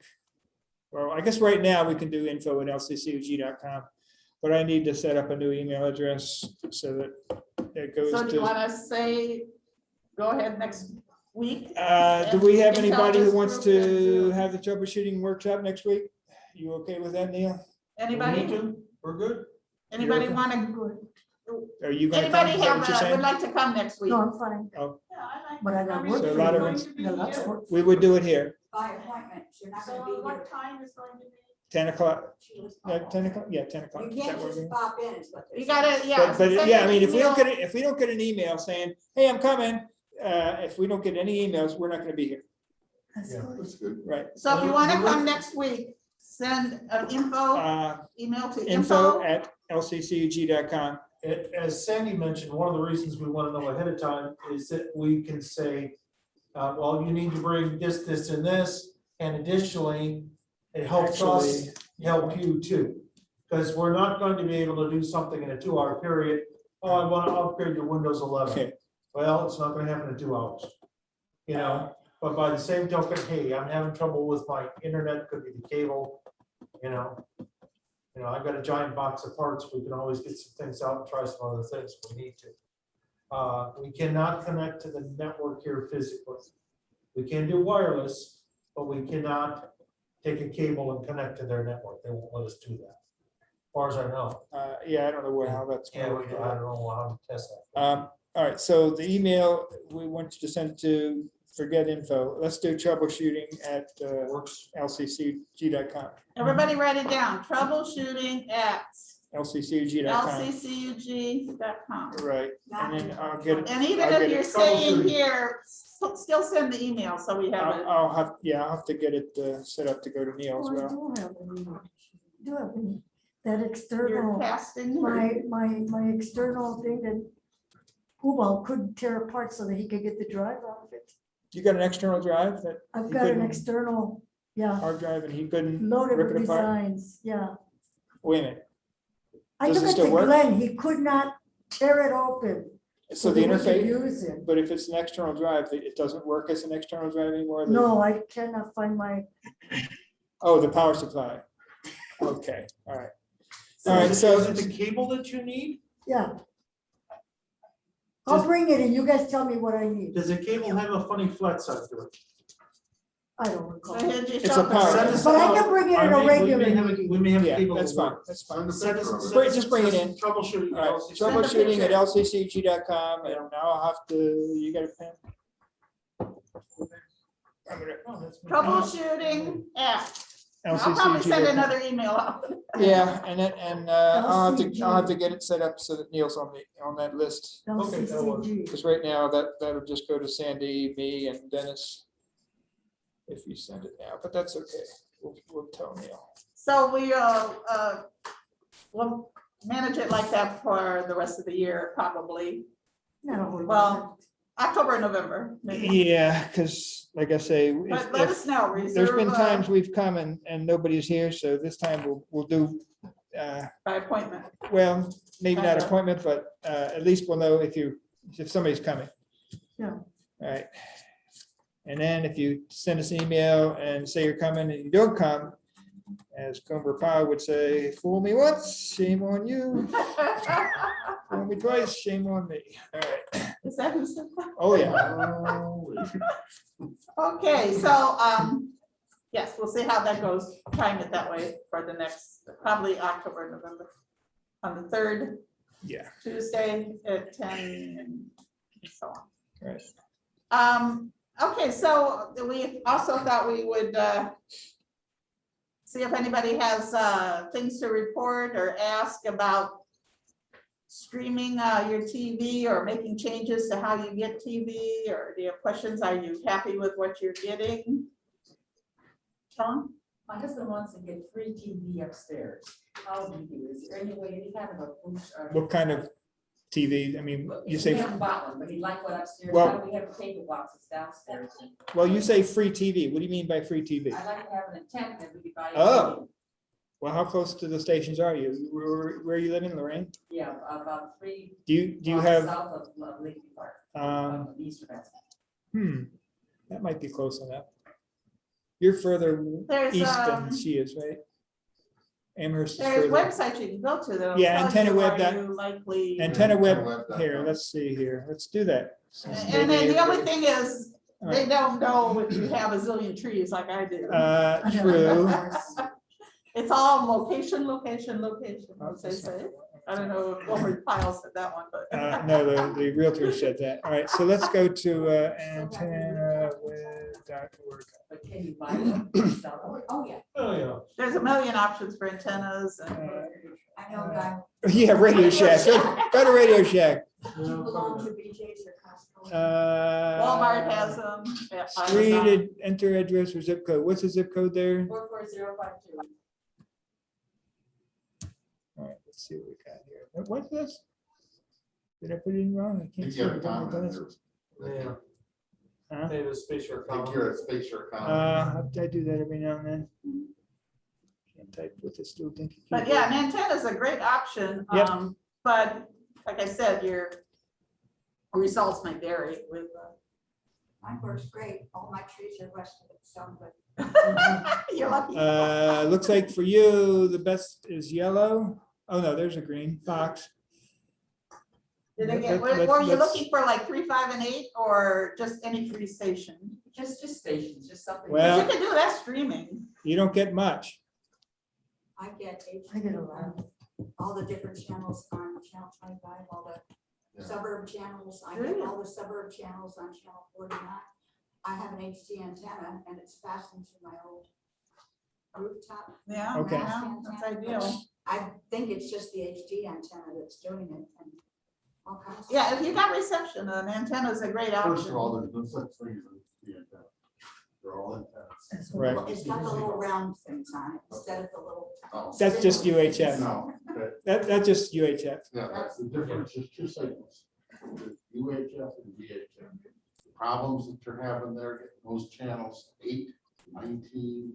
well, I guess right now we can do info@lccug.com, but I need to set up a new email address so that it goes So do you to. want to say, go ahead next week? Do we have And we can tell anybody who this wants group that to do- have the troubleshooting workshop next week? You okay with that, Neil? Anybody, We're good. anybody want to, Good. Are you gonna come? anybody Is that what you're would saying? like to come next week? No, I'm fine, but I got work. So a for lot you. of us- I got lots of work. We would do it here, By appointment, you're not So gonna be what here. time is going to be? 10 o'clock. 10 o'clock, yeah, 10 o'clock. You Does that can't work? just pop in, is what they're You saying. gotta, yeah. But send yeah, I an mean, if we don't email. get it, if we don't get an email saying, hey, I'm coming, if we don't get any emails, we're not gonna be here, That's Yeah. good. That's good. right? So if you want to come next week, send an email to Info@lccug.com. As Sandy mentioned, one of the reasons we want to know ahead of time is that we can say, well, you need to bring this, and this, and additionally, it helps us help you too. Because we're not going to be able to do something in a 2-hour period. Oh, I want to upgrade your Windows 11. Okay. Well, it's not going to happen in 2 hours. You know, but by the same token, hey, I'm having trouble with my internet, could be the cable, you know. I've got a giant box of parts. We can always get some things out and try some other things if we need to. We cannot connect to the network here physically. We can do wireless, but we cannot take a cable and connect to their network. They won't let us do that. As far as I know. Yeah, I don't know how that's Yeah, gonna I work. don't know how to test that. All right, so the email, we want you to send to forget info. Let's do troubleshooting at lccug.com. Everybody write it down, troubleshooting at lccug.com. LCCUG.com. Right, and then I'll get it. And even I'll if get you're it. staying troubleshooting. here, still send the email so we have it. I'll have to get it set up to go to Neil as Oh, I well. do have an email. Do have an- that You're external, casting. my external thing that Hubal couldn't tear apart so that he could get the drive out of it. You got an external drive that I've You got an couldn't- external, yeah, hard drive and he couldn't loaded rip with it apart? designs, yeah. Wait a minute, I Does took it it still to work? Glenn, he could not tear it open. so the that we could interface, Use it. but if it's an external drive, it doesn't work as an external drive anymore? No, I cannot find my, Oh, the power supply. Okay, all right. So All right, is so- it the cable that you need? yeah. I'll bring it and you guys tell me what I need. Does the cable have a funny flat side to it? I don't recall. So here's your It's a shopping power. list. Send us But I out. can bring it in a We may regular have meeting. We may have Yeah, cable. that's that fine, work. that's fine. Send the Send picture us- of send it. us- Just bring it send in. us Troubleshooting. All right, LCC. Send a troubleshooting at picture. lccug.com, and now I'll have to, you got a pen? I'm gonna- Troubleshooting at, I'll probably send LCCG.com. another email out. Yeah, and I'll have LCG. to get it set up so that Neil's on that list. Okay, that'll work. LCCG. Because right now that'll just go to Sandy, me and Dennis. If you send it now, but that's okay. We'll tell Neil. So we'll manage it like that for the rest of the year, probably. Not a whole lot. Well, October, November, maybe. Yeah, because like I say, But let us know. there's been Reserve, times we've come and nobody's here, so this time we'll do, by appointment. well, maybe not Okay. appointment, but at least we'll know if somebody's coming. Yeah. All right. And then if you send us an email and say you're coming and you don't come, as Comer Powell would say, fool me once, shame on you. Fool me twice, shame on me. All right. Is that who said that? Oh, yeah. Okay, so, yes, we'll see how that goes, trying it that way for the next, probably October, November. On the 3rd Yeah. Tuesday at 10 and so on. Right. Okay, so we also thought we would see if anybody has things to report or ask about streaming your TV or making changes to how you get TV, or do you have questions? Are you happy with what you're getting? Sean? My husband wants to get free TV upstairs. How do you do? Is there any way, any kind of a boost or? What kind of TV? I mean, you We say, haven't bought one, but he'd like one upstairs. Well- Now we have cable boxes downstairs. well, you say free TV. What do you mean by free TV? I'd like to have an antenna that we could buy. Oh. Well, how close to the stations are you? Where are you living, Lorraine? Yeah, about 3. Do you blocks have, South of Lakeview Park, east of that. that might be close enough. You're further There's, east than she is, right? Amherst is there's further. websites you can go to that. Yeah, AntennaWeb dot- Likely. Antenna web, Antenna here, web.com. let's see here. Let's do that. And then the only thing is, All they right. don't know if you have a zillion trees like I do. True. It's all location, location, location, as they say. I don't know if Wilmer Pyle said that one, but. No, the realtor said that. All right, so let's go to antennaweb.org. But can you buy one? Oh, yeah. Oh, yeah. There's a million options for antennas and. I know, guy. Yeah, Radio Shack. Go to Radio Shack. Belong to BJ's or Costco. Walmart has them. yeah, Street, Amazon. enter address or zip code. What's the zip code there? 44052. All right, let's see what we got here. What's this? Did I put it in wrong? I can't Think see. you have a it with my comment glasses. Yeah. Huh? They have a spatial Take column. care of space your account. I do that every now and then. Can't type with this little dinky But keyboard. yeah, an antenna is a great option. Yep. But like I said, your results may vary with. Mine works great. All my trees are west of it, so, but You're lucky. Looks like for you, the best is yellow. Oh, no, there's a green box. Did I get, let's- were you let's- looking for like 3, 5, and 8 or just any free station? Just stations, just something. Well- You can do that streaming. You don't get much. I get I get a lot. all the different channels on channel 25, all the Yeah. suburb channels. I Really? get all the suburb channels on channel 49. I have an HD antenna and it's fastened to my old rooftop. Yeah. Okay. yeah, That's ideal. I think it's just the HD antenna that's doing it and all kinds of. Yeah, if you got reception, an antenna is a great First of option. all, there's no such thing as the antenna. They're all antennas. Right. It's got the little round things on it instead of the little. Oh. That's just UHF. No, That's just UHF. yeah, that's the difference, is 2 signals. The UHF and VHF. The problems that you're having there, getting those channels 8, 19,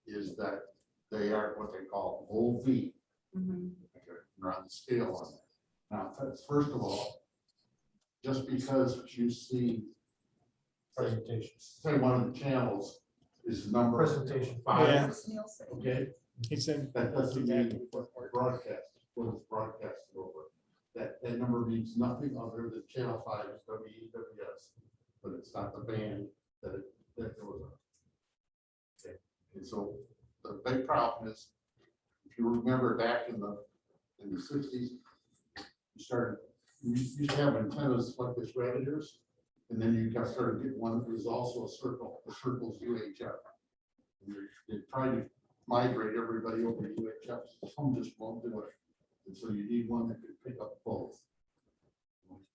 is that they are what they call low V. Mhm. They're on the scale on that. Now, that's first of all, just because you see, Presentations. say one of the channels is number Presentation. 5, Yeah. okay? It's in. That doesn't mean broadcast, when it's broadcasted over. That number means nothing other than channel 5 is WEWS, but it's not the band that goes on. Okay, and so the big problem is, if you remember back in the 60s, you used to have antennas like this radiators, and then you started getting one that was also a circle, the circle's UHF. And they tried to migrate everybody over to UHF, some just won't do it. And so you need one that can pick up both.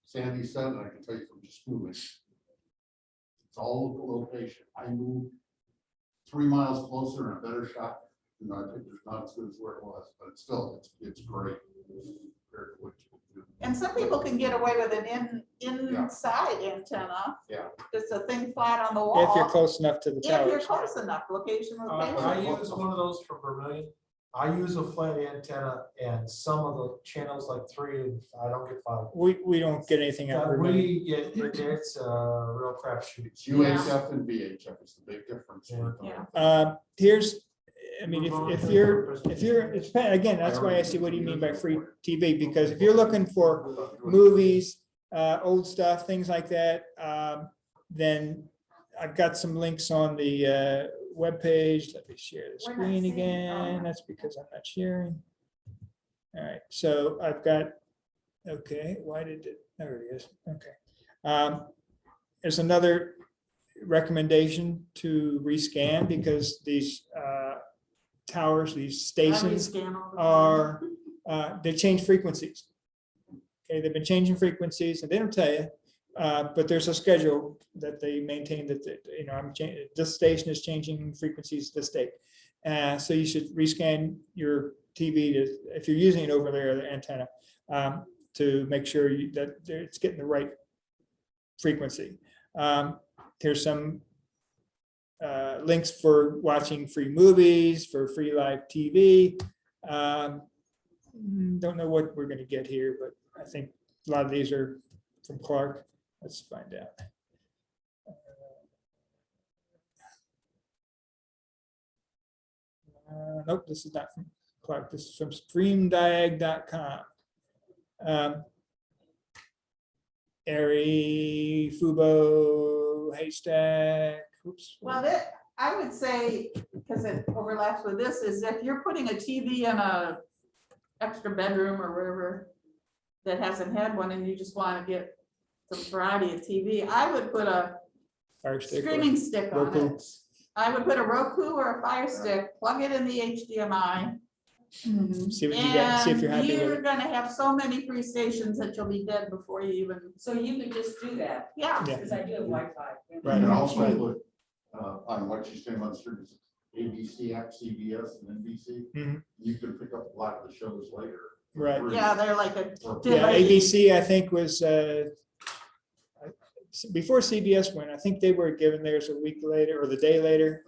Sandy said, and I can tell you from just moving, it's all local location. I moved 3 miles closer and a better shot. You know, I think it's not as good as where it was, but it's still, it's great. compared to what you can do. And some people can get away with an inside antenna. Yeah. Just a thing flat on the wall. If you're close enough to the If you're towers. close enough, location, I location. use one of those for Vermillion. I use a flat antenna and some of the channels like 3 and I don't get 5. We don't get anything out of it. We get, it's a real crapshoot. It's UHF and VHF is the big difference. Yeah. Here's, I mean, if you're, it's, again, that's why I say, what do you mean by free TV? Because if you're looking for movies, old stuff, things like that, then I've got some links on the webpage. Let me share the We're not screen seeing- again. That's because I'm not sharing. All right, so I've got, okay, why did it, there it is, okay. There's another recommendation to rescan because these towers, these stations are, they change frequencies. Okay, they've been changing frequencies and they don't tell you, but there's a schedule that they maintain that, you know, this station is changing frequencies this day. So you should rescan your TV to, if you're using it over there, the antenna, to make sure that it's getting the right frequency. There's some links for watching free movies, for free live TV. Don't know what we're going to get here, but I think a lot of these are from Clark. Let's find out. Nope, this is not from Clark. This is from streamdiag.com. Airy, Fubo, Haystack. Oops. Well, I would say, because it overlaps with this, is if you're putting a TV in a extra bedroom or wherever that hasn't had one and you just want to get some variety of TV, I would put a Fire stick or streaming stick on Roku. it. I would put a Roku or a Fire Stick, plug it in the HDMI. See what you get, see if you're And happy with you're it. gonna have so many free stations that you'll be dead before you even, So you could just do that, yeah. Yeah. because I do have Wi-Fi. You Right. can also put, on what you say on service, ABC app, CBS and NBC. Mhm. You can pick up a lot of the shows later. Right. Yeah, they're like a Or- Yeah, delayed. ABC, I think was, before CBS went, I think they were given theirs a week later or the day later.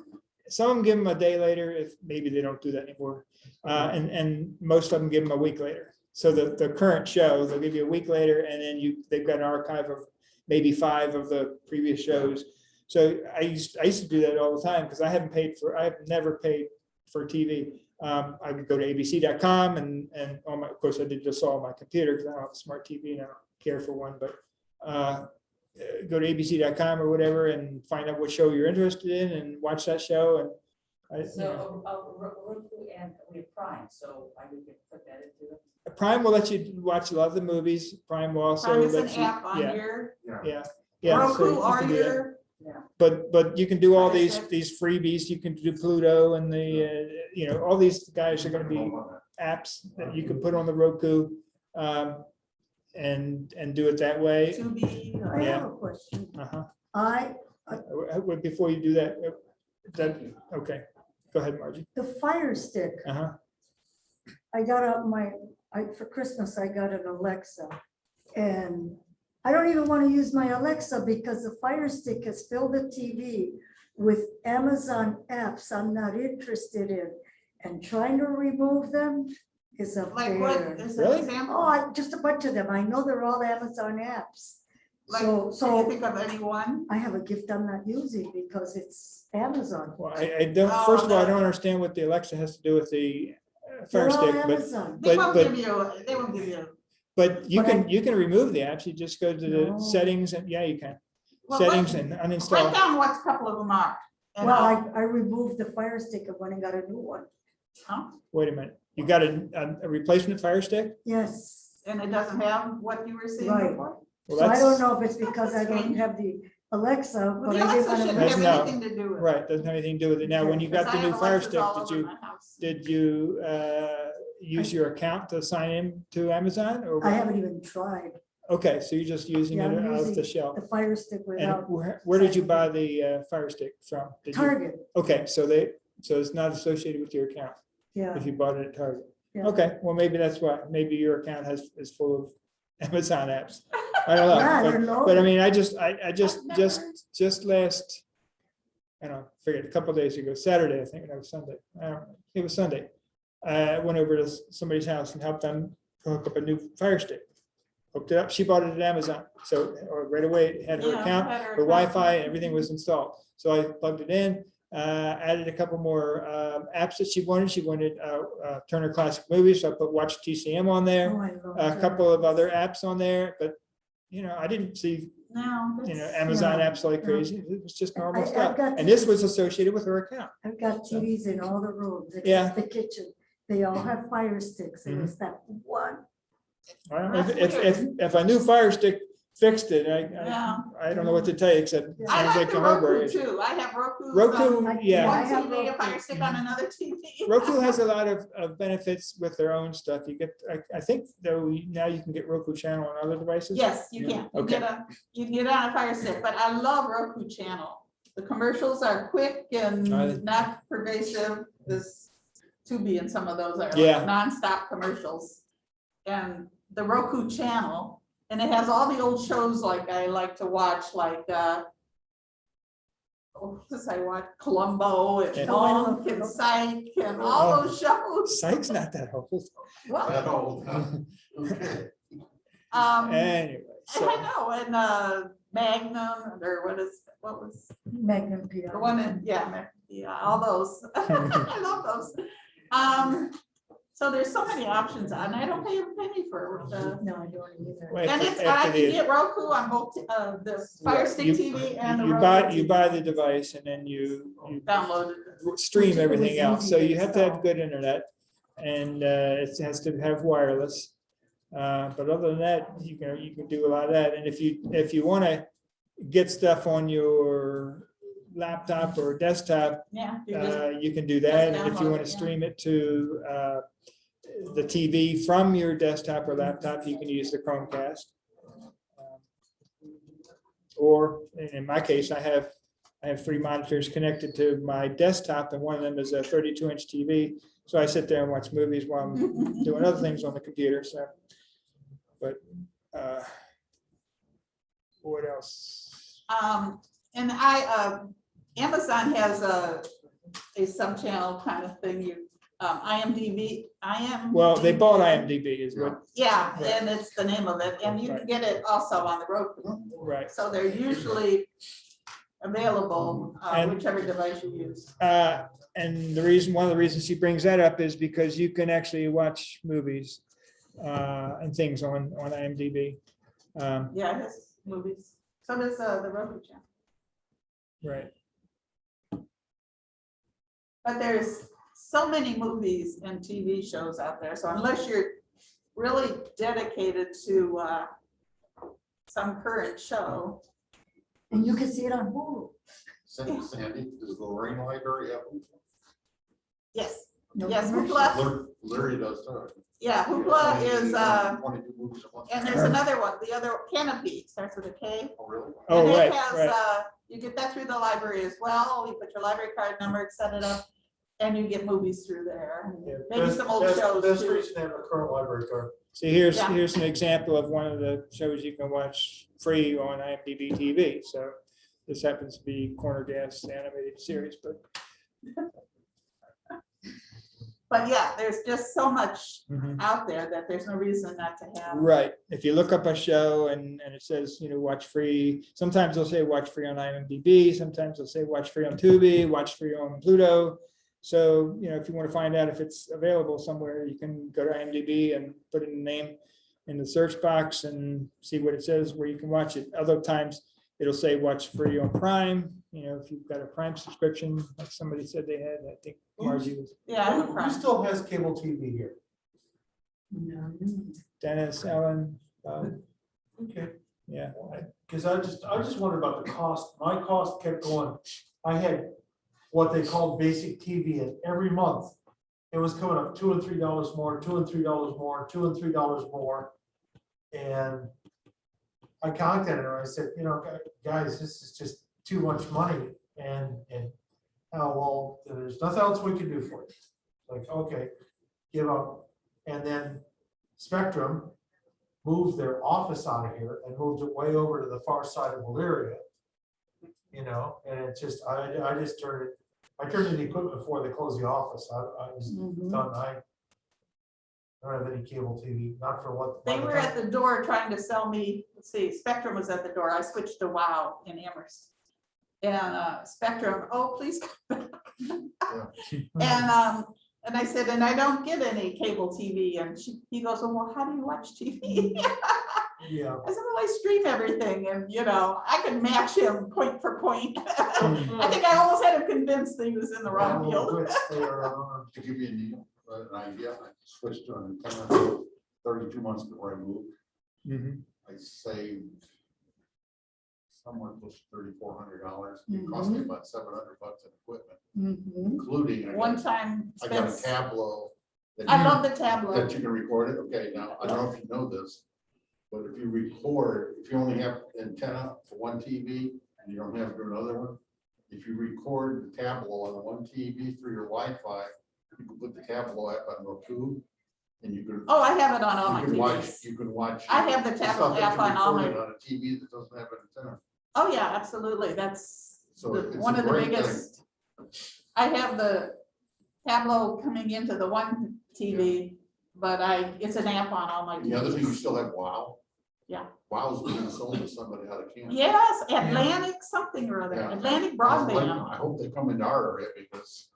Some of them give them a day later, if maybe they don't do that anymore. And most of them give them a week later. So the current show, they'll give you a week later and then they've got an archive of maybe 5 of the previous shows. So I used to do that all the time because I've never paid for TV. I would go to abc.com and of course I did this all on my computer because I don't have a smart TV and I don't care for one, but go to abc.com or whatever and find out what show you're interested in and watch that show. And So Roku and we have Prime, so I would put that into it. Prime will let you watch a lot of the movies. Prime will also Prime is an let you, app on yeah, your yeah. so Roku you or can do that. your, But you can do all Fire these stick. freebies. You can do Pluto and the all these guys are going to be apps that you can put on the Roku, and do it that way. Tubi. I Yeah. have a question. Uh-huh. Before you do that, okay, go ahead, Margie. The Fire Stick, Uh-huh. I got out for Christmas, I got an Alexa. And I don't even want to use my Alexa because the Fire Stick has filled the TV with Amazon apps I'm not interested in. And trying to remove them is a Like what, bear. is Really? an example? Just a bunch of them. I know they're all Amazon apps. Like, So, can you think of any one? I have a gift I'm not using because it's Amazon. Well, I don't. Oh, First of all, I no. don't understand what the Alexa has to do with the Fire They're all Stick, but Amazon. They But- won't but- give you, they won't give you. but you But can remove the apps. You just go to the No. settings and yeah, you can Well, settings what- and Write uninstall. down what a couple of them are. And Well, I'll- I removed the Fire Stick and went and got a new one. huh? Wait a minute, you got a replacement Fire Stick? Yes. And it doesn't have what you were seeing Right. before? Well, So I don't that's know if it's because I don't have the Alexa, Well, but the I did Alexa want shouldn't That's have no. anything to do with it. right. Doesn't have anything to do with it. Now, when you got the 'Cause I new have Fire Alexas Stick, all did over you my house. use your account to sign in to Amazon or? I what? haven't even tried Okay, so you're just using Yeah, it I'm off the using shelf. the Fire Stick And without where did you buy the Fire Stick from? Did you- Target. Okay, so it's not associated with your account Yeah, if you bought it at Target. Yeah. Okay, well, maybe that's why, maybe your account is full of Amazon apps. I don't Yeah, know, they're but I loaded. mean, I just Never. last, I don't know, forget, a couple of days ago, Saturday, I think, it was Sunday, I don't know, it was Sunday. I went over to somebody's house and helped them hook up a new Fire Stick. Hooked it up, she bought it at Amazon, so or right away, it had her Yeah, account, had her her account. Wi-Fi, and everything was installed. So I plugged it in, added a couple more apps that she wanted. She wanted Turner Classic Movies, so I put Watch TCM on there, Oh, I love a that. couple of other apps on there, but I didn't see No. Amazon Yeah, apps like yeah. crazy. It was just normal I've stuff, got and this this- was associated with her account. I've got TVs in all the rooms, Yeah. except the kitchen. They all have Fire Sticks, and it's that one. I don't know, That's if a new Fire Stick fixed it, Yeah. I don't know what to tell you, except it I sounds like like the a hardware Roku issue. too. I have Roku. Roku, on yeah. I One have TV, a Roku. Fire Stick on another TV. Roku has a lot of benefits with their own stuff. You get, I think though, now you can get Roku channel on other devices. Yes, you can. You Okay. you can get on a Fire Stick, but I love Roku channel. The commercials are quick and not pervasive. This Tubi and some of those are like Yeah. nonstop commercials. And the Roku channel, and it has all the old shows like I like to watch, like I watch Columbo and Yeah. Monk and Psych and all Oh. those shows. Psych's not that old. Well, That old, huh? Okay. Anyway, so, I know, and Magnum, or what was Magnum the PI. one in, yeah, all those. I love those. So there's so many options, and I don't pay a penny for the, No, I don't either. well, and after- I after can the- get Roku on both, the Fire Stick TV and the you Roku. buy the device and then you Download it. stream Which it everything was else. So easy to you have to have install. good internet, and it has to have wireless. But other than that, you can do a lot of that. And if you want to get stuff on your laptop or desktop, Yeah. you just- you can do that. And if you download want it, to yeah. stream it to the TV from your desktop or laptop, you can use the Chromecast. Or in my case, I have 3 monitors connected to my desktop, and one of them is a 32-inch TV. So I sit there and watch movies while I'm doing other things on the computer. So, but what else? And Amazon has a sub-channel kind of thing, IMDb. Well, they bought IMDb, is what, Yeah, Right. and it's the name of it, and you can get it also on the Roku. right? So they're usually available, And- whichever device you use. And one of the reasons she brings that up is because you can actually watch movies and things on IMDb. Yeah, it has movies. So does the Roku channel. Right. But there's so many movies and TV shows out there. So unless you're really dedicated to some current show, And you can see it on Hulu. Sandy, does the Lorraine Library have? yes, No yes, commercials. Hoopla, Larry does too. yeah, Hoopla is, 22 movies a month. and there's another one, the other Canopy, starts with a K. Oh, really? Oh, And it right, has, right. you get that through the library as well. You put your library card number, set it up, and you get movies through there. Yeah, Maybe that's- some old that's- shows That's too. the reason to have a current library card. See, here's Yeah. an example of one of the shows you can watch free on IMDb TV. So this happens to be Corner Gas animated series, but But yeah, there's just so much Mhm. out there that there's no reason not to have. right. If you look up a show and it says, watch free, sometimes they'll say watch free on IMDb, sometimes they'll say watch free on Tubi, watch free on Pluto. So, if you want to find out if it's available somewhere, you can go to IMDb and put in the name in the search box and see what it says where you can watch it. Other times it'll say watch free on Prime, if you've got a Prime subscription, like somebody said they had, I think Margie was, Yeah. Who still has cable TV here? Dennis, Ellen, Okay. yeah. Because I just wondered about the cost. My cost kept going. I had what they called basic TV, and every month it was coming up $2 and $3 more, $2 and $3 more, $2 and $3 more. And I contacted her. I said, guys, this is just too much money. And well, there's nothing else we can do for you. Like, okay, give up And then Spectrum moved their office out of here and moved it way over to the far side of Elyria. You know, and it's just, I just turned in the equipment before they closed the office. I was done. I don't have any cable TV, not for what. They were at the door trying to sell me, let's see, Spectrum was at the door. I switched to WOW in Amherst. And Spectrum, oh, please come back. And I said, and I don't get any cable TV. And he goes, well, how do you watch TV? Yeah. I said, well, I stream everything, and you know, I could match him point for point. I think I almost had him convinced that he was in the wrong field. To give you an idea, I switched to an antenna 32 months before I moved. I saved somewhere close to $3,400. It cost me about $700 in equipment, including One time I got a expense. tableau. I love the tableau. That you can record it. Okay, now I don't know if you know this, but if you record, if you only have antenna for one TV and you don't have it for another one, if you record the tableau on one TV through your Wi-Fi, you can put the tableau app on Roku, and you can. Oh, I have it on all my You can watch. TVs. You can watch. I have the stuff tableau that app you on all my. recorded on a TV that doesn't have an antenna. Oh, yeah, absolutely. That's So it's one a of the great biggest. I have the tableau coming into the one TV, but it's an app on all my The other thing, you TVs. still have WOW. Yeah. WOW's being sold to somebody out of Canada. Yes, Atlantic something or other, Yeah. Atlantic broadband. I hope they come into our area because.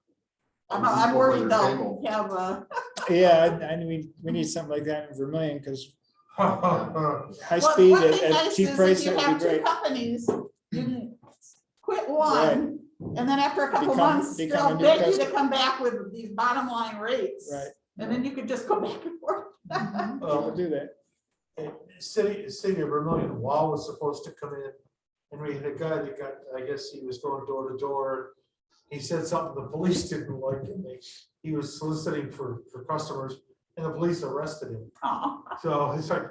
I'm worried though. We have Yeah, and we need something like that in Vermillion, because high Well, speed one thing at nice cheap is price, if you that would have be two great. companies, you can quit one, and then after a couple Become- months, become a they'll new beg you to customer. come back with these bottom line rates. Right. And then you could just go back and forth. We'll do that. City of Vermillion, WOW was supposed to come in, and we had a guy that got, I guess he was going door to door. He said something the police didn't like, and he was soliciting for customers, and the police arrested him. Oh, So it's like,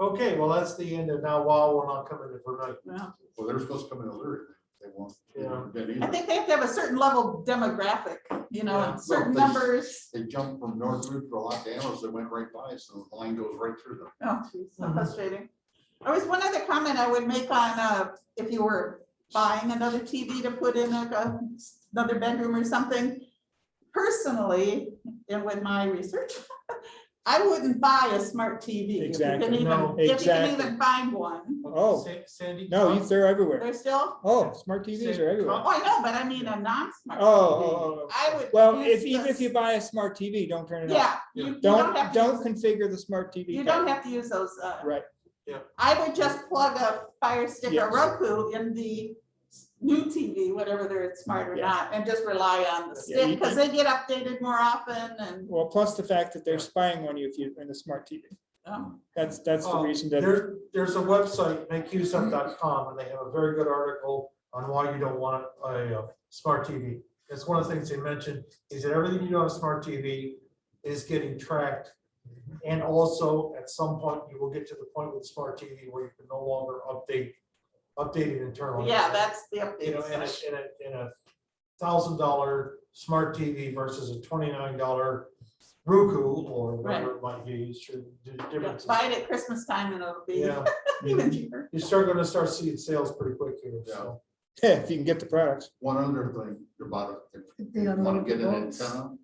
okay, well, that's the end, and now WOW will not come into Vermillion. no. Well, they're supposed to come in Elyria. They won't. Yeah. I think they have to have a certain level of demographic, you know, Yeah. and certain Well, they- numbers. They jumped from North Route to Los Angeles, they went right by, so the line goes right through them. Oh, geez, so Mhm. frustrating. There was one other comment I would make on, if you were buying another TV to put in like another bedroom or something. Personally, and with my research, I wouldn't buy a smart TV. Exactly. If you No, can even, if you can exactly. even find one. Oh. Sandy. No, they're everywhere. They're still, Oh, smart TVs are everywhere. oh, I know, but I mean a non-smart. Oh. TV. I would. Well, use even the- if you buy a smart TV, don't turn it on. Yeah, you don't have to Don't use- configure the smart TV. You tab. don't have to use those. Right. I would just plug a Fire Stick or Yes. Roku in the new TV, whatever they're smart or Yes. not, and just rely on the Yeah, stick, you- because they get updated more often and. Well, plus the fact that they're spying on you if you're in a smart TV. That's the reason that. There's a website, makeusesup.com, and they have a very good article on why you don't want a smart TV. It's one of the things they mentioned, is that everything you do on a smart TV is getting tracked. And also, at some point, you will get to the point with smart TV where you can no longer update it internally. Yeah, that's the You know, update. in a $1,000 smart TV versus a $29 Roku or whatever it might be, it should do Yeah, differences. buy it at Christmas time and it'll be Yeah, even cheaper. gonna start seeing sales pretty quick here, so. Yeah, if you can get the products. One other thing about it, if They you don't want know to get the an boats. antenna,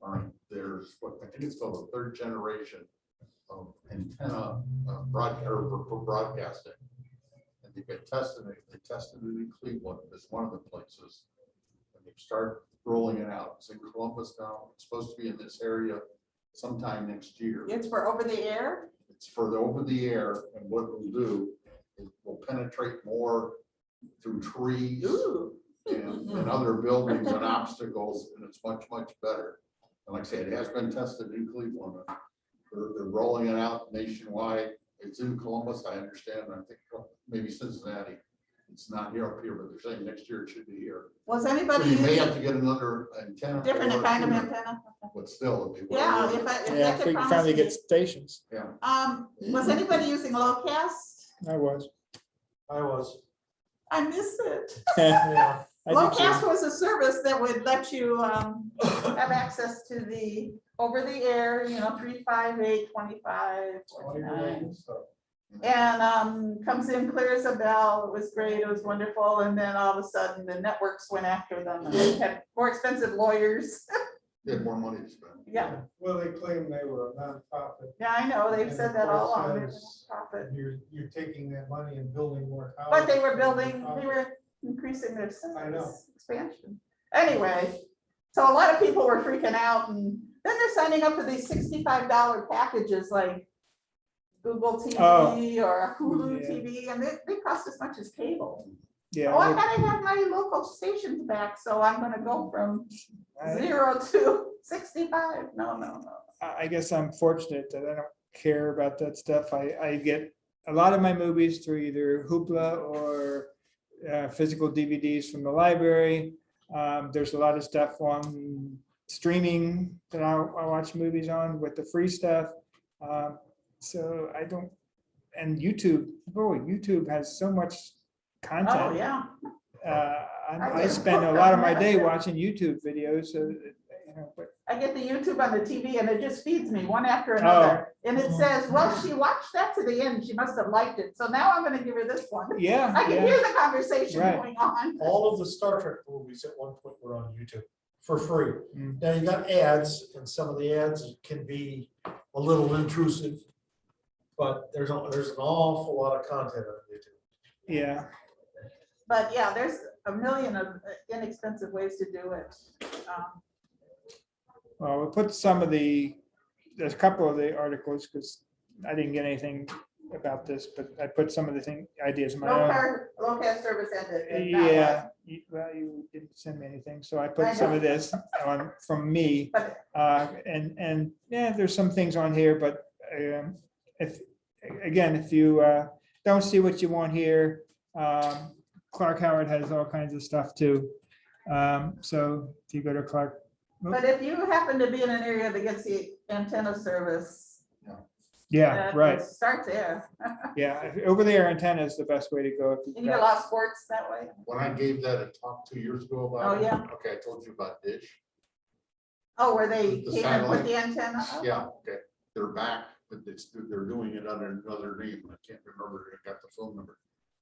all right, there's what I think it's called the third generation of antenna for broadcasting. And they tested it in Cleveland, it's one of the places. And they start rolling it out. It's in Columbus now. It's supposed to be in this area sometime next year. It's for over the air. It's for the over the air, and what it will do is will penetrate more through trees Ooh. and other buildings and obstacles, and it's much, much better. And like I said, it has been tested in Cleveland. They're rolling it out nationwide. It's in Columbus, I understand. I think maybe Cincinnati. It's not here up here, but they're saying next year it should be here. Was So anybody you may have using to get another antenna. different or kind of two, antenna? But still. it'd be Yeah, well worth if it. I, if Yeah, that if we could can finally get promise me. stations. Was anybody using Lowcast? I was. I was, I miss it. yeah, I do Locast too. was a service that would let you have access to the over the air, 358, 25, 49. And comes in, clears a bell. It was great. It was wonderful. And then all of a sudden the networks went after them and they had more expensive lawyers. They had more money to spend. Yeah, Well, they claim they were a nonprofit. yeah, I know. They've And said the that all court along. They were says profit. You're taking that money and building more houses. But they were building, they were increasing their I know. size, expansion. Anyway, so a lot of people were freaking out and then they're signing up for these $65 packages like Google TV or Hulu yeah. TV, and they cost as much as cable. Yeah, Oh, I gotta have my local stations back, so I'm gonna go from 0 to 65. No. I guess I'm fortunate that I don't care about that stuff. I get a lot of my movies through either Hoopla or physical DVDs from the library. There's a lot of stuff on streaming that I watch movies on with the free stuff. So I don't, and YouTube, boy, YouTube has so much Oh, content. yeah. I spend a lot of my day watching YouTube videos, so, but I get the YouTube on the TV and it just feeds me one after another. And it says, well, she watched that to the end. She must have liked it. So now I'm gonna give her this one. yeah, I can yeah, hear the conversation Right. going on. All of the Star Trek movies at one point were on YouTube for free. Mm. Now you got ads, and some of the ads can be a little intrusive. But there's an awful lot of content on YouTube. yeah. But yeah, there's a million of inexpensive ways to do it. Well, we put some of there's a couple of the articles, because I didn't get anything about this, but I put some of the ideas of my own. Low cash service ended. and that Yeah, well, you didn't send me anything, so I I put some know. of this on from me. But- And yeah, there's some things on here, but if you don't see what you want here, Clark Howard has all kinds of stuff too. So if you go to Clark, But if you happen to be in an area that gets the antenna service. yeah, that right, would Start there. yeah, over the air antenna is the best way to go. If And you've you get a got- lot of sports that way. When I gave that a talk 2 years ago about. Oh, it, yeah. Okay, I told you about Dish. Oh, where they The came and put satellite. the antenna up? Yeah, okay, they're back, but they're doing it under another name. I can't remember. I got the phone number.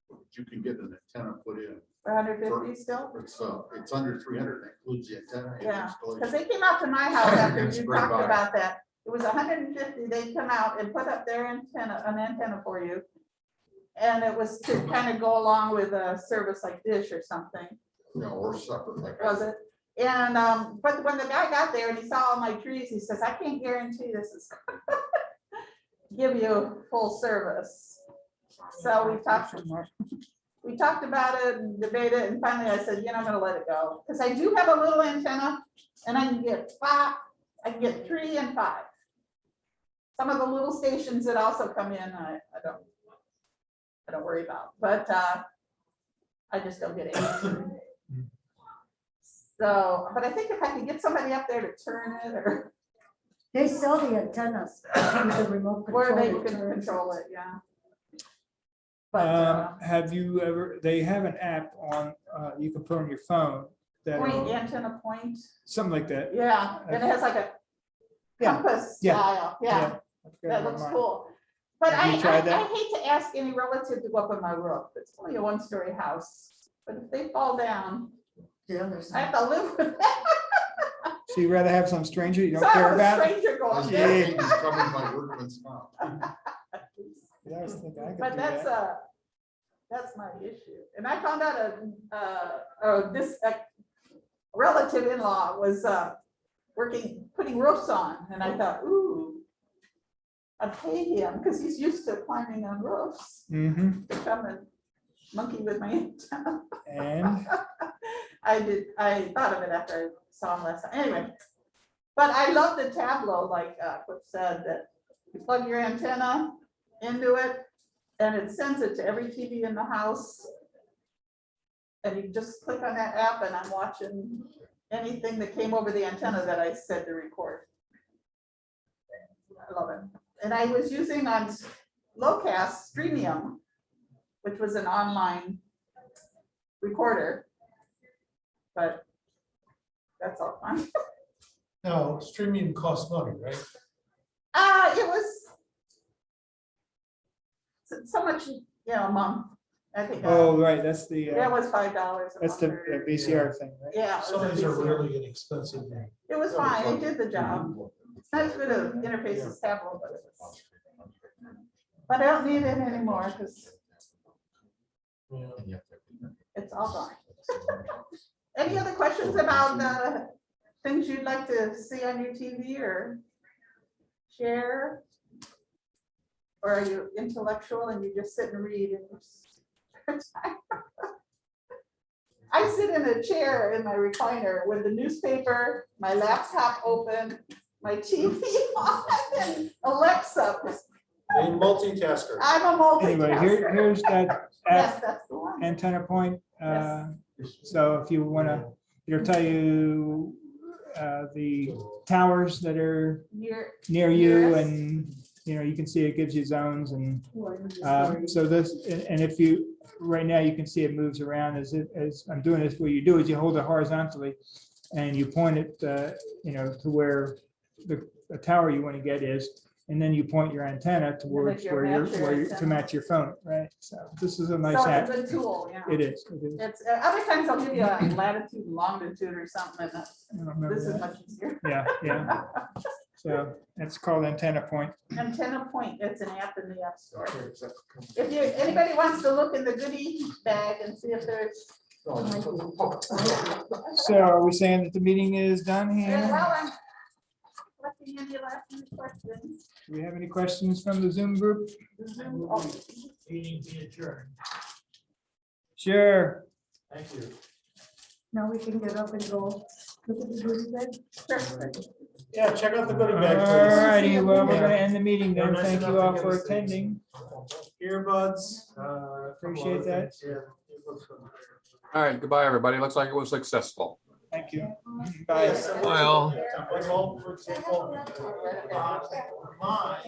But you can get an antenna put in. For 150 still? It's under 300, that includes the antenna. and Yeah, installation. because they came out to my house after It's a you great talked buy. about that. It was 150, they'd come out and put up their antenna, an antenna for you. And it was to kind of go along with a service like Dish or something, You know, or separate like. was it? And, but when the guy got there and he saw all my trees, he says, I can't guarantee this is give you full service. So we talked about it and debated, and finally I said, I'm gonna let it go. Because I do have a little antenna and I can get 5, I can get 3 and 5. Some of the little stations that also come in, I don't worry about, but I just don't get it. So, but I think if I could get somebody up there to turn it or They sell the antennas with the remote where they control. can control it, yeah. But have you ever, they have an app on, you can put on your phone that, point, antenna point, something like that. yeah, and it has like a Yeah, compass yeah, style, yeah. I forgot That about looks mine. cool. But Have I you tried that? hate to ask any relative to go up on my roof. It's only a 1-story house. But if they fall down, Yeah, there's. I have to live with that. So you'd rather have some stranger you So don't I care have a about? stranger go up This there. thing is coming by workman's comp. Yeah, I was thinking I could But do that. that's my issue. And I found out this relative in-law was putting roofs on. And I thought, ooh, I'd pay him because he's used to climbing on roofs. Mm-hmm, To come and monkey with my antenna. and, I thought of it after I saw him last time, anyway. But I love the Tableau, like Cliff said, that you plug your antenna into it and it sends it to every TV in the house. And you just click on that app and I'm watching anything that came over the antenna that I said to record. I love it. And I was using on Locast Streamium, which was an online recorder. but that's all fun. No, streaming costs money, right? It was so much, a month, I think. Oh, right, that's the, It was $5. that's the VCR thing, right? Yeah. it Some was of these a are VCR. really inexpensive. It was fine, it did the job. It's not as good an interface as Tableau, but it was. But I don't need it anymore because it's all gone. Any other questions about the things you'd like to see on your TV or share? Or are you intellectual and you just sit and read in your spare time? I sit in a chair in my recliner with the newspaper, my laptop open, my TV on, and Alexa. A multitasker. I'm a Anyway, multitasker. here's that Yes, app, that's the one. antenna point. So if you wanna, it'll tell you the towers that are Near, near you, Nearest. and, you can see it gives you zones, and so this, and if you, right now, you can see it moves around as I'm doing this. What you do is you hold it horizontally and you point it, to where the tower you want to get is, and then you point your antenna towards you'll where match your to antenna. match your phone, right? So this is a nice so app. it's a good tool, yeah. It is. It's, other times I'll give you a latitude and longitude or something, and I don't remember this is that. much easier. Yeah. So it's called Antenna Point. Antenna Point, it's an app in the App Store. If anybody wants to look in the goodie bag and see if there's. So are we saying that the meeting is done Yeah, here? well, I'm collecting any last minute questions. Do we have any questions from the Zoom group? Zoom, oh, Meeting be adjourned. Sure. Thank you. Now we can get up and go. Look at the goodie bag. sure. Yeah, check out the goodie All bag, please. righty, well, we're gonna end the meeting They're then. nice Thank enough you to all give for us things. attending. Earbuds. Appreciate that. All right, goodbye, everybody. Looks like it was successful. Thank you. Bye. Well. Like home, for example, mine.